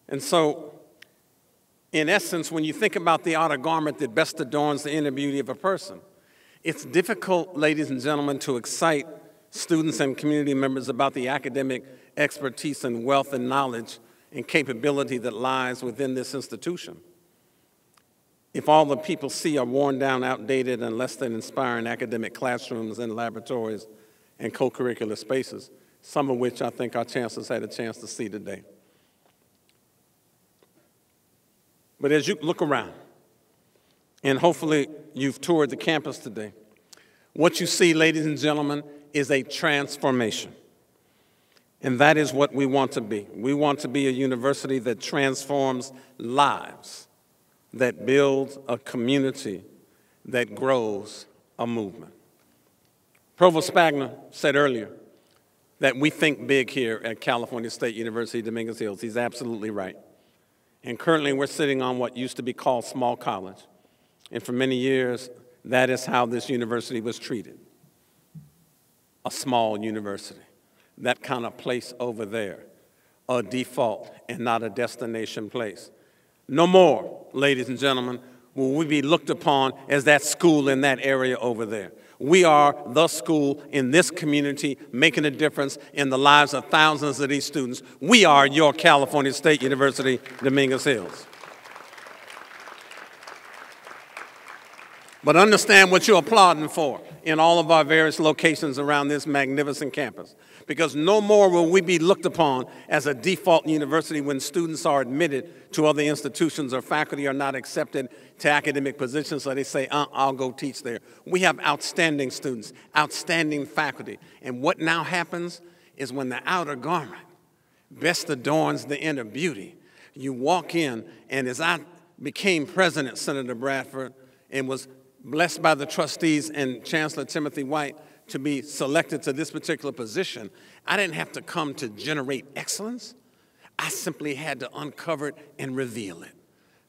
And so, in essence, when you think about the outer garment that best adorns the inner beauty of a person, it's difficult, ladies and gentlemen, to excite students and community members about the academic expertise and wealth and knowledge and capability that lies within this institution if all the people see are worn down, outdated, and less than inspiring academic classrooms and laboratories and co-curricular spaces, some of which I think our chancellors had a chance to see today. But as you look around, and hopefully you've toured the campus today, what you see, ladies and gentlemen, is a transformation. And that is what we want to be. We want to be a university that transforms lives, that builds a community, that grows a movement. Provost Spagna said earlier that we think big here at California State University, Dominguez Hills. He's absolutely right. And currently we're sitting on what used to be called Small College. And for many years, that is how this university was treated. A small university, that kind of place over there, a default and not a destination place. No more, ladies and gentlemen, will we be looked upon as that school in that area over there. We are the school in this community making a difference in the lives of thousands of these students. We are your California State University, Dominguez Hills. But understand what you're applauding for in all of our various locations around this magnificent campus. Because no more will we be looked upon as a default university when students are admitted to other institutions or faculty are not accepted to academic positions, so they say, I'll go teach there. We have outstanding students, outstanding faculty. And what now happens is when the outer garment best adorns the inner beauty, you walk in, and as I became president, Senator Bradford, and was blessed by the trustees and Chancellor Timothy White to be selected to this particular position, I didn't have to come to generate excellence. I simply had to uncover it and reveal it.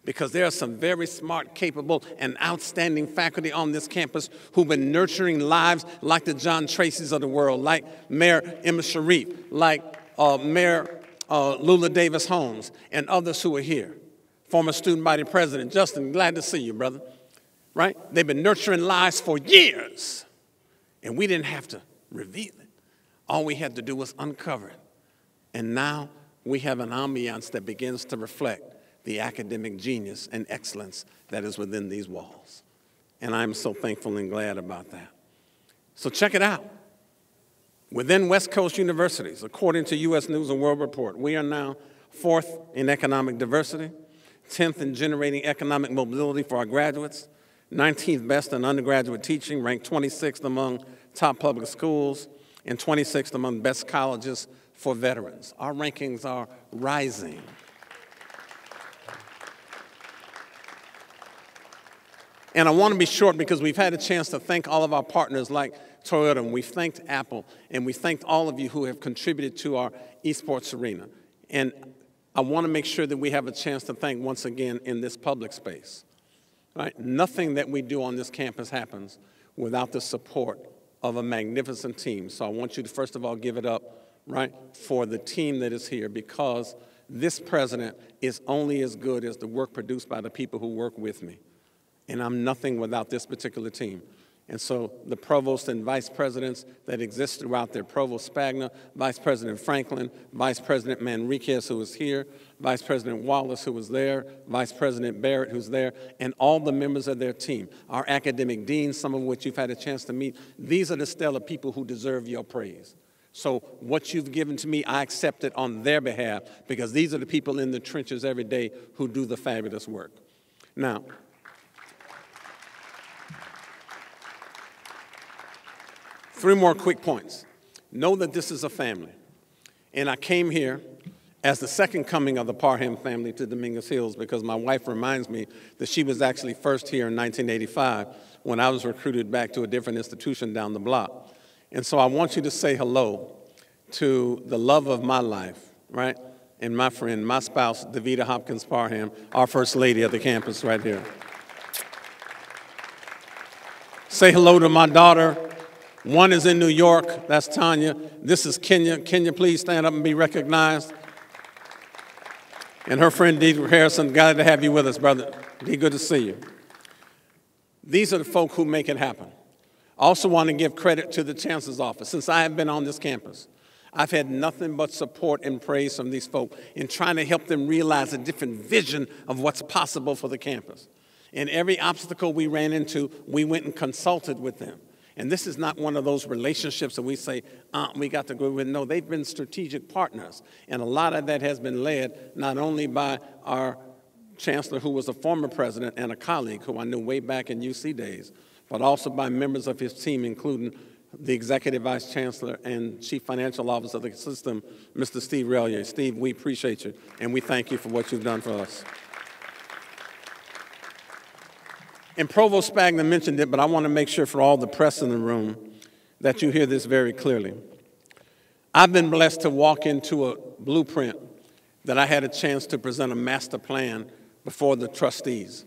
Because there are some very smart, capable, and outstanding faculty on this campus who've been nurturing lives like the John Tracys of the world, like Mayor Emma Sharif, like Mayor Lula Davis Holmes, and others who are here. former student body president. Justin, glad to see you, brother. Right? They've been nurturing lies for years, and we didn't have to reveal it. All we had to do was uncover it. And now we have an ambiance that begins to reflect the academic genius and excellence that is within these walls. And I'm so thankful and glad about that. So check it out. Within West Coast universities, according to U.S. News and World Report, we are now 4th in economic diversity, 10th in generating economic mobility for our graduates, 19th best in undergraduate teaching, ranked 26th among top public schools, and 26th among best colleges for veterans. Our rankings are rising. And I want to be short because we've had a chance to thank all of our partners like Toyota, and we've thanked Apple, and we thanked all of you who have contributed to our esports arena. And I want to make sure that we have a chance to thank once again in this public space. Right? Nothing that we do on this campus happens without the support of a magnificent team. So I want you to first of all give it up, right, for the team that is here, because this president is only as good as the work produced by the people who work with me. And I'm nothing without this particular team. And so the provost and vice presidents that exist throughout there, Provost Spagna, Vice President Franklin, Vice President Manriquez, who is here, Vice President Wallace, who was there, Vice President Barrett, who's there, and all the members of their team, our academic deans, some of which you've had a chance to meet. These are the stellar people who deserve your praise. So what you've given to me, I accept it on their behalf, because these are the people in the trenches every day who do the fabulous work. Now, three more quick points. Know that this is a family. And I came here as the second coming of the Parham family to Dominguez Hills because my wife reminds me that she was actually first here in 1985 when I was recruited back to a different institution down the block. And so I want you to say hello to the love of my life, right? And my friend, my spouse, Davida Hopkins Parham, our first lady of the campus right here. Say hello to my daughter. One is in New York, that's Tanya. This is Kenya. Kenya, please stand up and be recognized. And her friend, Deidre Harrison, glad to have you with us, brother. Be good to see you. These are the folk who make it happen. I also want to give credit to the Chancellor's Office. Since I have been on this campus, I've had nothing but support and praise from these folk in trying to help them realize a different vision of what's possible for the campus. And every obstacle we ran into, we went and consulted with them. And this is not one of those relationships that we say, we got to go with. No, they've been strategic partners. And a lot of that has been led not only by our chancellor, who was a former president and a colleague who I knew way back in UC days, but also by members of his team, including the executive vice chancellor and chief financial officer of the system, Mr. Steve Relier. Steve, we appreciate you, and we thank you for what you've done for us. And Provost Spagna mentioned it, but I want to make sure for all the press in the room that you hear this very clearly. I've been blessed to walk into a blueprint that I had a chance to present a master plan before the trustees.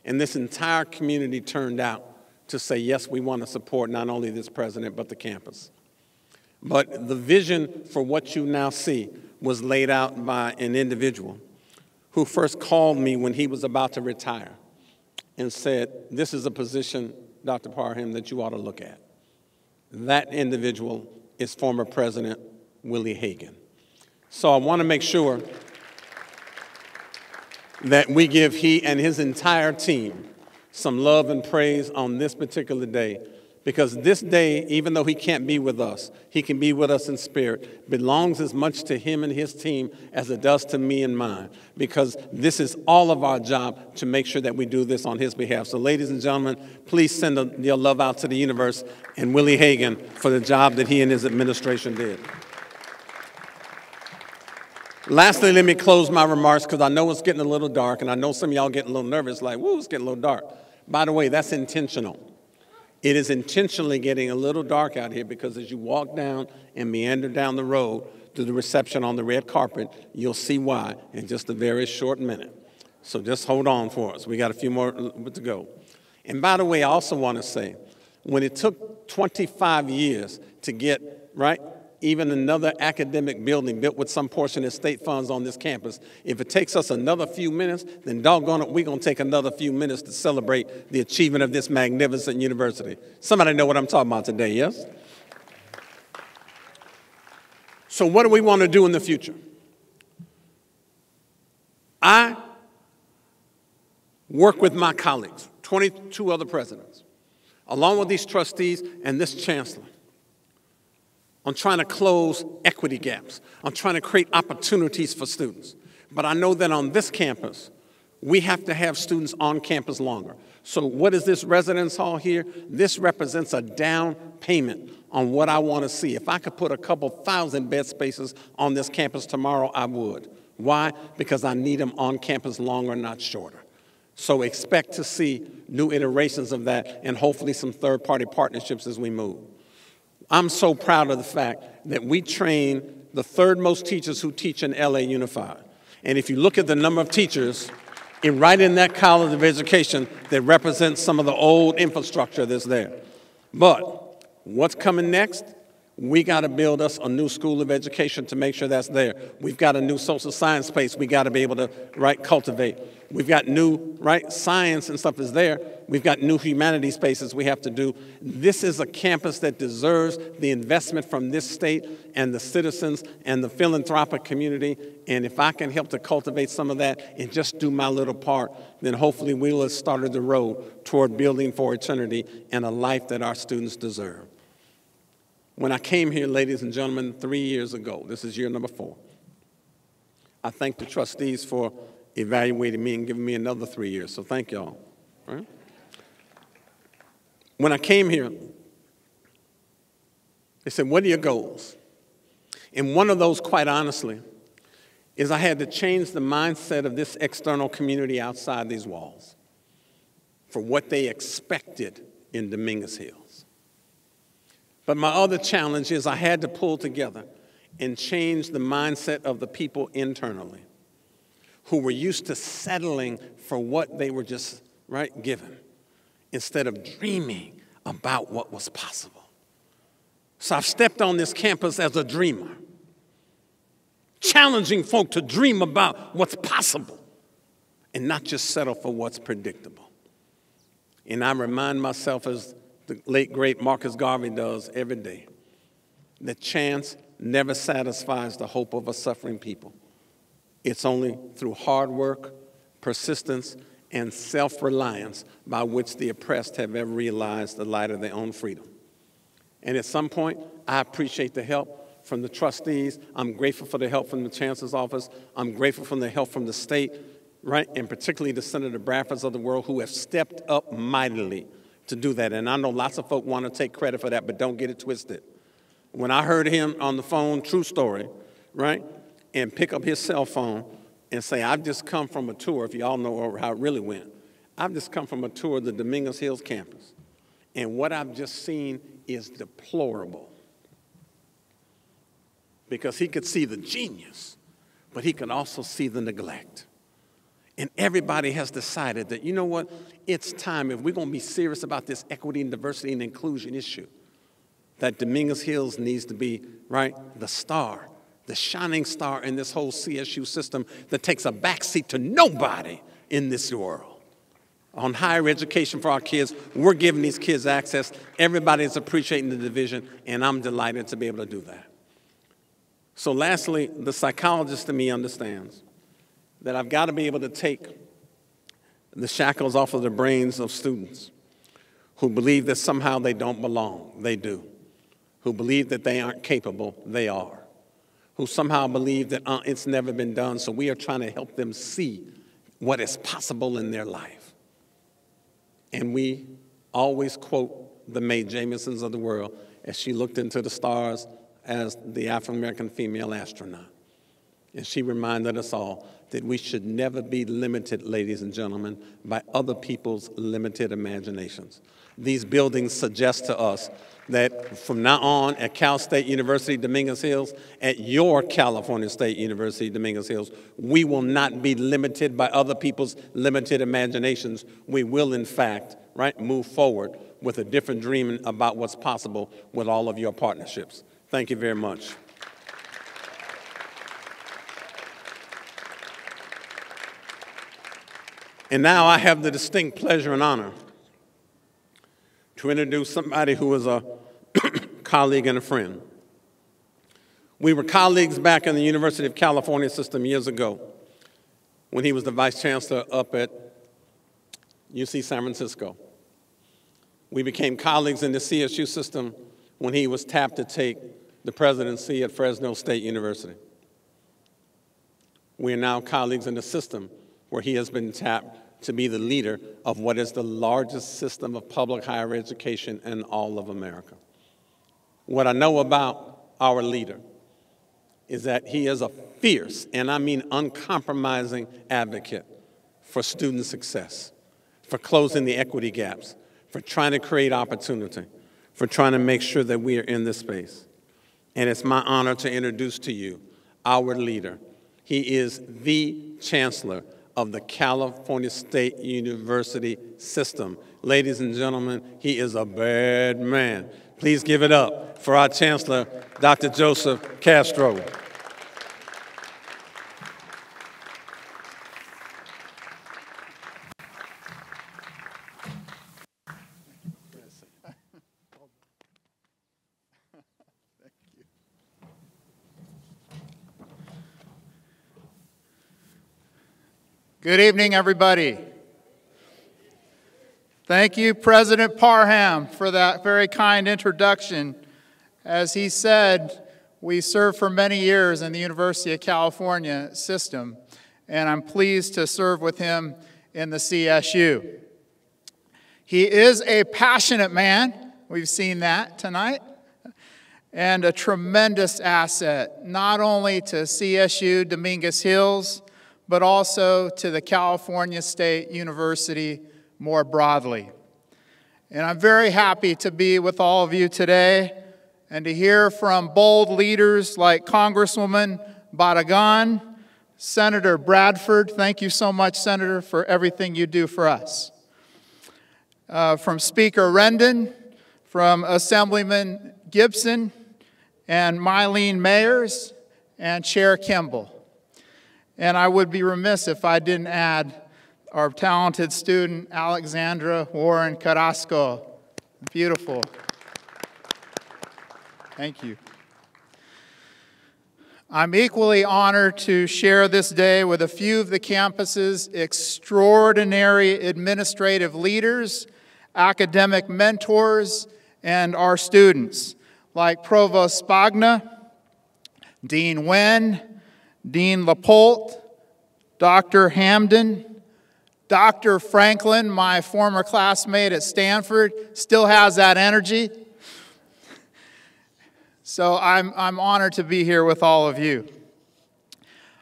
And this entire community turned out to say, yes, we want to support not only this president, but the campus. But the vision for what you now see was laid out by an individual who first called me when he was about to retire and said, this is a position, Dr. Parham, that you ought to look at. That individual is former President Willie Hagan. So I want to make sure that we give he and his entire team some love and praise on this particular day, because this day, even though he can't be with us, he can be with us in spirit, belongs as much to him and his team as it does to me and mine, because this is all of our job to make sure that we do this on his behalf. So ladies and gentlemen, please send your love out to the universe and Willie Hagan for the job that he and his administration did. Lastly, let me close my remarks because I know it's getting a little dark, and I know some of y'all getting a little nervous, like, woo, it's getting a little dark. By the way, that's intentional. It is intentionally getting a little dark out here because as you walk down and meander down the road to the reception on the red carpet, you'll see why in just a very short minute. So just hold on for us. We got a few more to go. And by the way, I also want to say, when it took 25 years to get, right, even another academic building built with some portion of state funds on this campus, if it takes us another few minutes, then doggone it, we're going to take another few minutes to celebrate the achievement of this magnificent university. Somebody know what I'm talking about today, yes? So what do we want to do in the future? I work with my colleagues, 22 other presidents, along with these trustees and this chancellor, on trying to close equity gaps, on trying to create opportunities for students. But I know that on this campus, we have to have students on campus longer. So what is this residence hall here? This represents a down payment on what I want to see. If I could put a couple thousand bed spaces on this campus tomorrow, I would. Why? Because I need them on campus longer, not shorter. So expect to see new iterations of that and hopefully some third-party partnerships as we move. I'm so proud of the fact that we train the third most teachers who teach in LA Unified. And if you look at the number of teachers right in that College of Education that represents some of the old infrastructure that's there. But what's coming next? We got to build us a new school of education to make sure that's there. We've got a new social science space we got to be able to, cultivate. We've got new, science and stuff is there. We've got new humanities spaces we have to do. This is a campus that deserves the investment from this state and the citizens and the philanthropic community. And if I can help to cultivate some of that and just do my little part, then hopefully we'll have started the road toward building for eternity and a life that our students deserve. When I came here, ladies and gentlemen, 3 years ago, this is year number 4, I thank the trustees for evaluating me and giving me another 3 years, so thank y'all. Right? When I came here, they said, what are your goals? And one of those, quite honestly, is I had to change the mindset of this external community outside these walls for what they expected in Dominguez Hills. But my other challenge is I had to pull together and change the mindset of the people internally who were used to settling for what they were just, given, instead of dreaming about what was possible. So I've stepped on this campus as a dreamer, challenging folk to dream about what's possible and not just settle for what's predictable. And I remind myself, as the late, great Marcus Garvey does every day, that chance never satisfies the hope of a suffering people. It's only through hard work, persistence, and self-reliance by which the oppressed have ever realized the light of their own freedom. And at some point, I appreciate the help from the trustees. I'm grateful for the help from the chancellor's office. I'm grateful for the help from the state, and particularly the Senator Bradfords of the world who have stepped up mightily to do that. And I know lots of folk want to take credit for that, but don't get it twisted. When I heard him on the phone, true story, and pick up his cell phone and say, I've just come from a tour, if y'all know how it really went, I've just come from a tour of the Dominguez Hills campus. And what I've just seen is deplorable. Because he could see the genius, but he could also see the neglect. And everybody has decided that, you know what, it's time, if we're going to be serious about this equity and diversity and inclusion issue, that Dominguez Hills needs to be, the star, the shining star in this whole CSU system that takes a backseat to nobody in this world. On higher education for our kids, we're giving these kids access. Everybody's appreciating the division, and I'm delighted to be able to do that. So lastly, the psychologist in me understands that I've got to be able to take the shackles off of the brains of students who believe that somehow they don't belong. They do. Who believe that they aren't capable. They are. Who somehow believe that it's never been done, so we are trying to help them see what is possible in their life. And we always quote the Mae Jemiesons of the world as she looked into the stars as the African-American female astronaut. And she reminded us all that we should never be limited, ladies and gentlemen, by other people's limited imaginations. These buildings suggest to us that from now on at Cal State University, Dominguez Hills, at your California State University, Dominguez Hills, we will not be limited by other people's limited imaginations. We will, in fact, move forward with a different dream about what's possible with all of your partnerships. Thank you very much. And now I have the distinct pleasure and honor to introduce somebody who is a colleague and a friend. We were colleagues back in the University of California system years ago when he was the vice chancellor up at UC San Francisco. We became colleagues in the CSU system when he was tapped to take the presidency at Fresno State University. We are now colleagues in the system where he has been tapped to be the leader of what is the largest system of public higher education in all of America. What I know about our leader is that he is a fierce, and I mean uncompromising, advocate for student success, for closing the equity gaps, for trying to create opportunity, for trying to make sure that we are in this space. And it's my honor to introduce to you our leader. He is the chancellor of the California State University system. Ladies and gentlemen, he is a bad man. Please give it up for our chancellor, Dr. Joseph Castro. Good evening, everybody. Thank you, President Parham, for that very kind introduction. As he said, we served for many years in the University of California system, and I'm pleased to serve with him in the CSU. He is a passionate man, we've seen that tonight, and a tremendous asset, not only to CSU Dominguez Hills, but also to the California State University more broadly. And I'm very happy to be with all of you today and to hear from bold leaders like Congresswoman Barragan, Senator Bradford. Thank you so much, Senator, for everything you do for us. From Speaker Rendon, from Assemblyman Gibson, and Mylene Mayers, and Chair Kimball. And I would be remiss if I didn't add our talented student, Alexandra Warren Carrasco. Beautiful. Thank you. I'm equally honored to share this day with a few of the campus's extraordinary administrative leaders, academic mentors, and our students, like Provost Spagna, Dean Wen, Dean Lapolt, Dr. Hamden, Dr. Franklin, my former classmate at Stanford, still has that energy. So I'm honored to be here with all of you.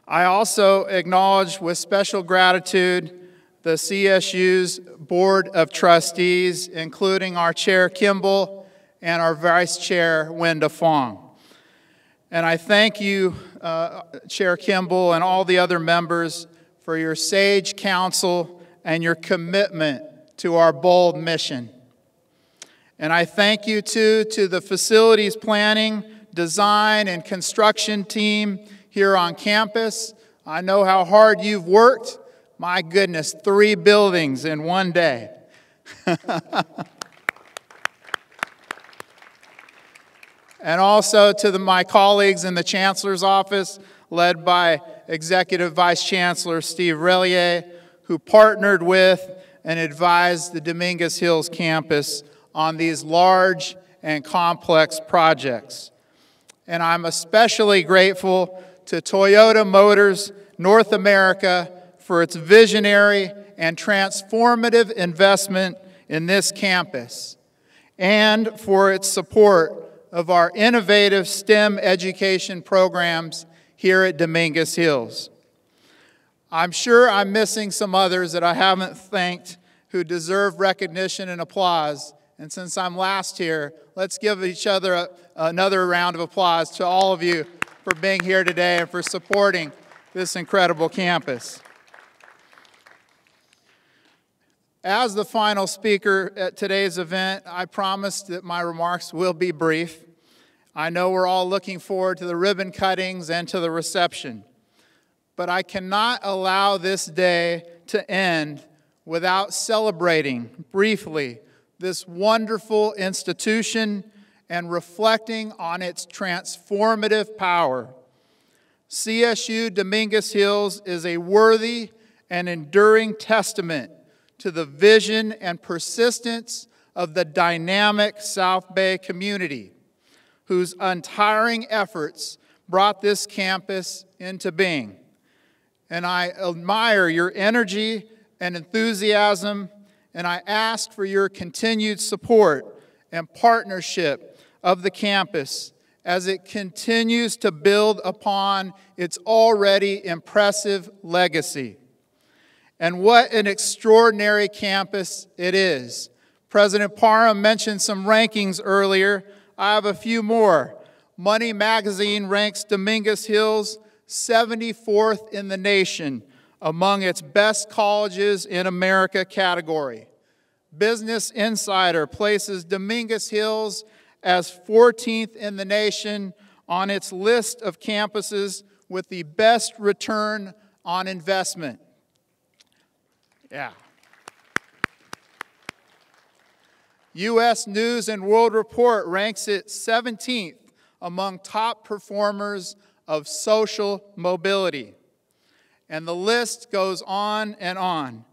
I also acknowledge with special gratitude the CSU's Board of Trustees, including our Chair Kimball and our Vice Chair Wenda Fong. And I thank you, Chair Kimball, and all the other members for your sage counsel and your commitment to our bold mission. And I thank you, too, to the facilities planning, design, and construction team here on campus. I know how hard you've worked. My goodness, 3 buildings in one day. And also to my colleagues in the Chancellor's office, led by Executive Vice Chancellor Steve Relier, who partnered with and advised the Dominguez Hills campus on these large and complex projects. And I'm especially grateful to Toyota Motors North America for its visionary and transformative investment in this campus, and for its support of our innovative STEM education programs here at Dominguez Hills. I'm sure I'm missing some others that I haven't thanked who deserve recognition and applause. And since I'm last here, let's give each other another round of applause to all of you for being here today and for supporting this incredible campus. As the final speaker at today's event, I promised that my remarks will be brief. I know we're all looking forward to the ribbon cuttings and to the reception. But I cannot allow this day to end without celebrating briefly this wonderful institution and reflecting on its transformative power. CSU Dominguez Hills is a worthy and enduring testament to the vision and persistence of the dynamic South Bay community, whose untiring efforts brought this campus into being. And I admire your energy and enthusiasm, and I ask for your continued support and partnership of the campus as it continues to build upon its already impressive legacy. And what an extraordinary campus it is. President Parham mentioned some rankings earlier. I have a few more. Money Magazine ranks Dominguez Hills 74th in the nation among its best colleges in America category. Business Insider places Dominguez Hills as 14th in the nation on its list of campuses with the best return on investment. Yeah. U.S. News and World Report ranks it 17th among top performers of social mobility. And the list goes on and on.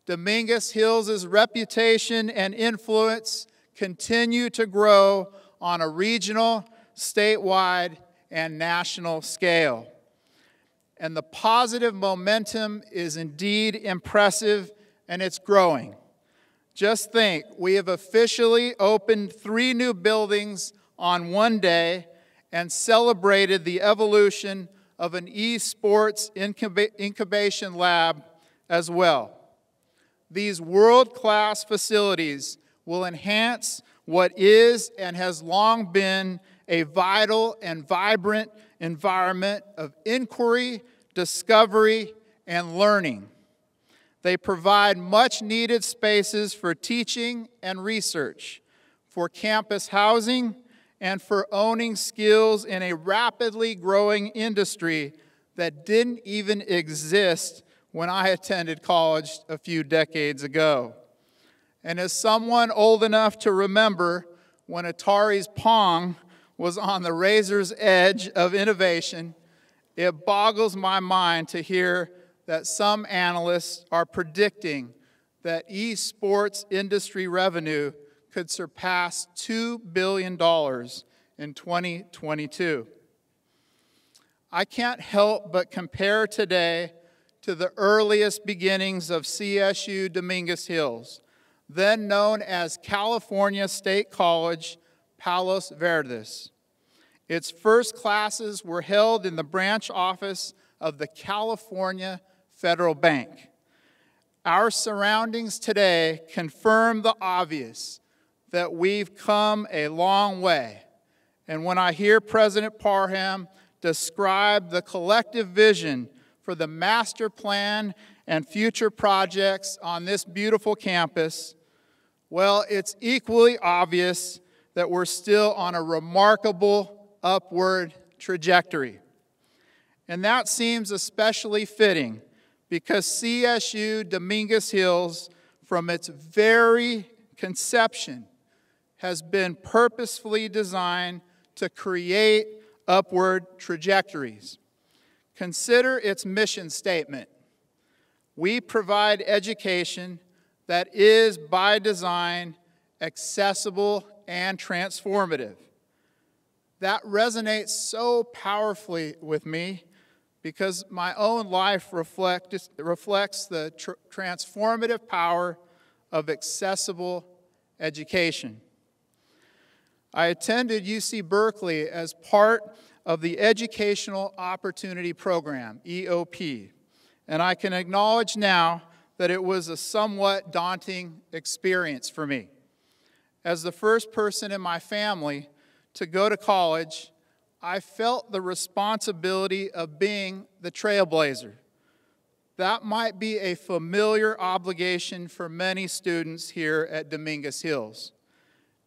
Dominguez Hills' reputation and influence continue to grow on a regional, statewide, and national scale. And the positive momentum is indeed impressive, and it's growing. Just think, we have officially opened 3 new buildings on one day and celebrated the evolution of an esports incubation lab as well. These world-class facilities will enhance what is and has long been a vital and vibrant environment of inquiry, discovery, and learning. They provide much-needed spaces for teaching and research, for campus housing, and for owning skills in a rapidly growing industry that didn't even exist when I attended college a few decades ago. And as someone old enough to remember when Atari's Pong was on the razor's edge of innovation, it boggles my mind to hear that some analysts are predicting that esports industry revenue could surpass $2 billion in 2022. I can't help but compare today to the earliest beginnings of CSU Dominguez Hills, then known as California State College, Palos Verdes. Its first classes were held in the branch office of the California Federal Bank. Our surroundings today confirm the obvious, that we've come a long way. And when I hear President Parham describe the collective vision for the master plan and future projects on this beautiful campus, well, it's equally obvious that we're still on a remarkable upward trajectory. And that seems especially fitting because CSU Dominguez Hills, from its very conception, has been purposefully designed to create upward trajectories. Consider its mission statement. We provide education that is, by design, accessible and transformative. That resonates so powerfully with me because my own life reflects the transformative power of accessible education. I attended UC Berkeley as part of the Educational Opportunity Program, EOP, and I can acknowledge now that it was a somewhat daunting experience for me. As the first person in my family to go to college, I felt the responsibility of being the trailblazer. That might be a familiar obligation for many students here at Dominguez Hills.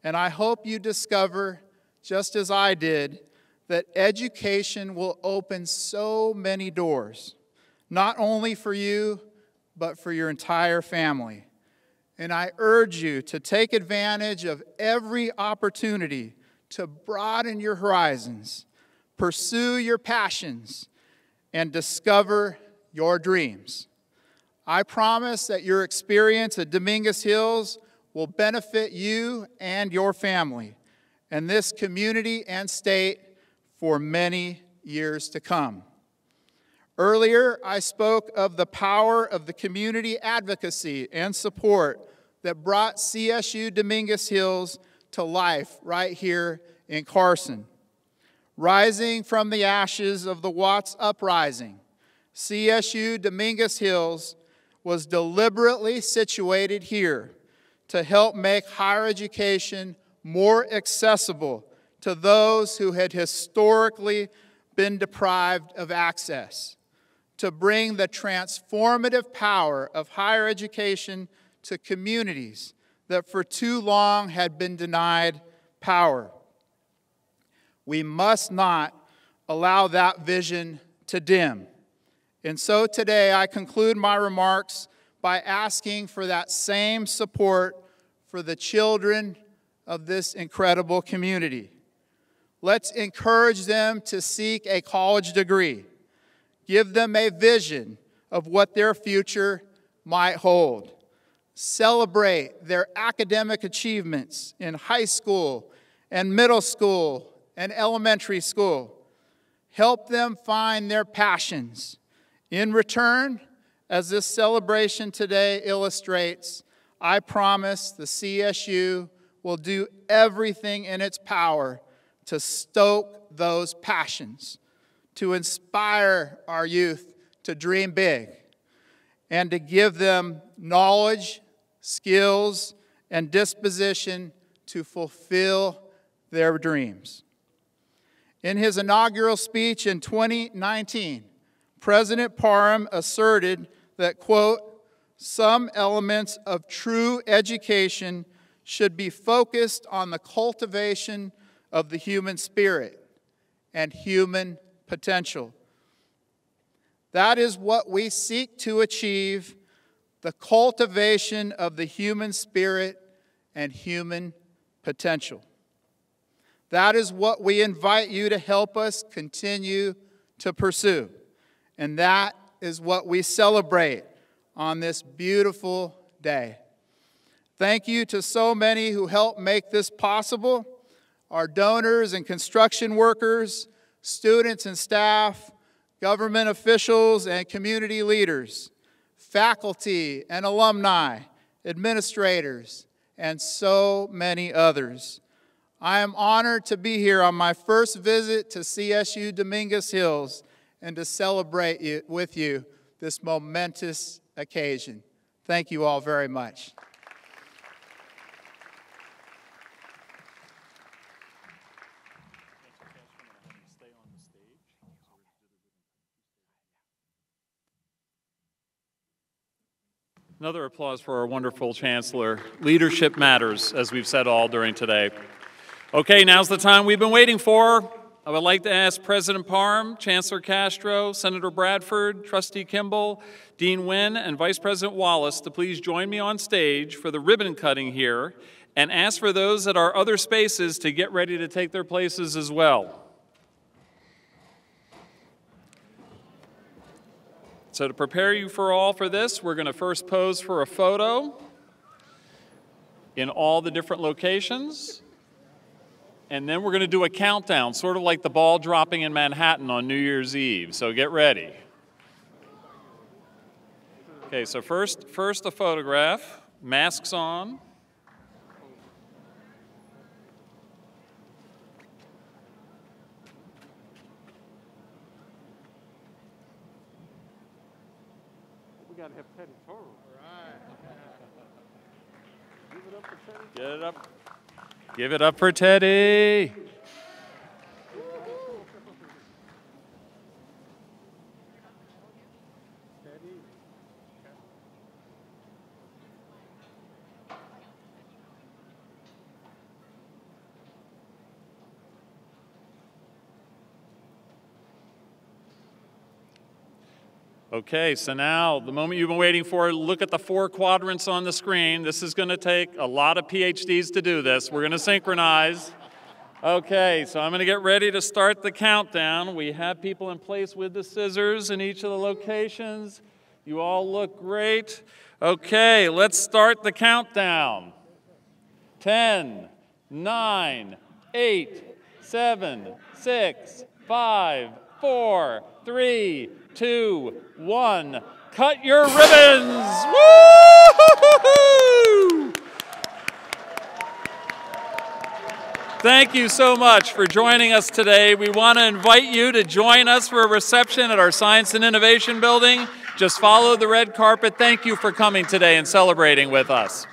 And I hope you discover just as I did, that education will open so many doors, not only for you, but for your entire family. And I urge you to take advantage of every opportunity to broaden your horizons, pursue your passions, and discover your dreams. I promise that your experience at Dominguez Hills will benefit you and your family, and this community and state for many years to come. Earlier, I spoke of the power of the community advocacy and support that brought CSU Dominguez Hills to life right here in Carson. Rising from the ashes of the Watts Uprising, CSU Dominguez Hills was deliberately situated here to help make higher education more accessible to those who had historically been deprived of access, to bring the transformative power of higher education to communities that for too long had been denied power. We must not allow that vision to dim. And so today I conclude my remarks by asking for that same support for the children of this incredible community. Let's encourage them to seek a college degree. Give them a vision of what their future might hold. Celebrate their academic achievements in high school and middle school and elementary school. Help them find their passions. In return, as this celebration today illustrates, I promise the CSU will do everything in its power to stoke those passions, to inspire our youth to dream big, and to give them knowledge, skills, and disposition to fulfill their dreams. In his inaugural speech in 2019, President Parham asserted that, quote, some elements of true education should be focused on the cultivation of the human spirit and human potential. That is what we seek to achieve, the cultivation of the human spirit and human potential. That is what we invite you to help us continue to pursue. And that is what we celebrate on this beautiful day. Thank you to so many who helped make this possible, our donors and construction workers, students and staff, government officials and community leaders, faculty and alumni, administrators, and so many others. I am honored to be here on my first visit to CSU Dominguez Hills and to celebrate with you this momentous occasion. Thank you all very much. Another applause for our wonderful Chancellor. Leadership matters, as we've said all during today. Okay, now's the time we've been waiting for. I would like to ask President Parham, Chancellor Castro, Senator Bradford, Trustee Kimball, Dean Nguyen, and Vice President Wallace to please join me on stage for the ribbon cutting here, and ask for those at our other spaces to get ready to take their places as well. So to prepare you for this, we're going to first pose for a photo in all the different locations. And then we're going to do a countdown, sort of like the ball dropping in Manhattan on New Year's Eve. So get ready. Okay, so first a photograph, masks on. We got to have Teddy Toro. All right. Give it up for Teddy. Get it up. Give it up for Teddy. Okay, so now the moment you've been waiting for, look at the 4 quadrants on the screen. This is going to take a lot of PhDs to do this. We're going to synchronize. Okay, so I'm going to get ready to start the countdown. We have people in place with the scissors in each of the locations. You all look great. Okay, let's start the countdown. 10, 9, 8, 7, 6, 5, 4, 3, 2, 1. Cut your ribbons! Woo! Thank you so much for joining us today. We want to invite you to join us for a reception at our Science and Innovation Building. Just follow the red carpet. Thank you for coming today and celebrating with us.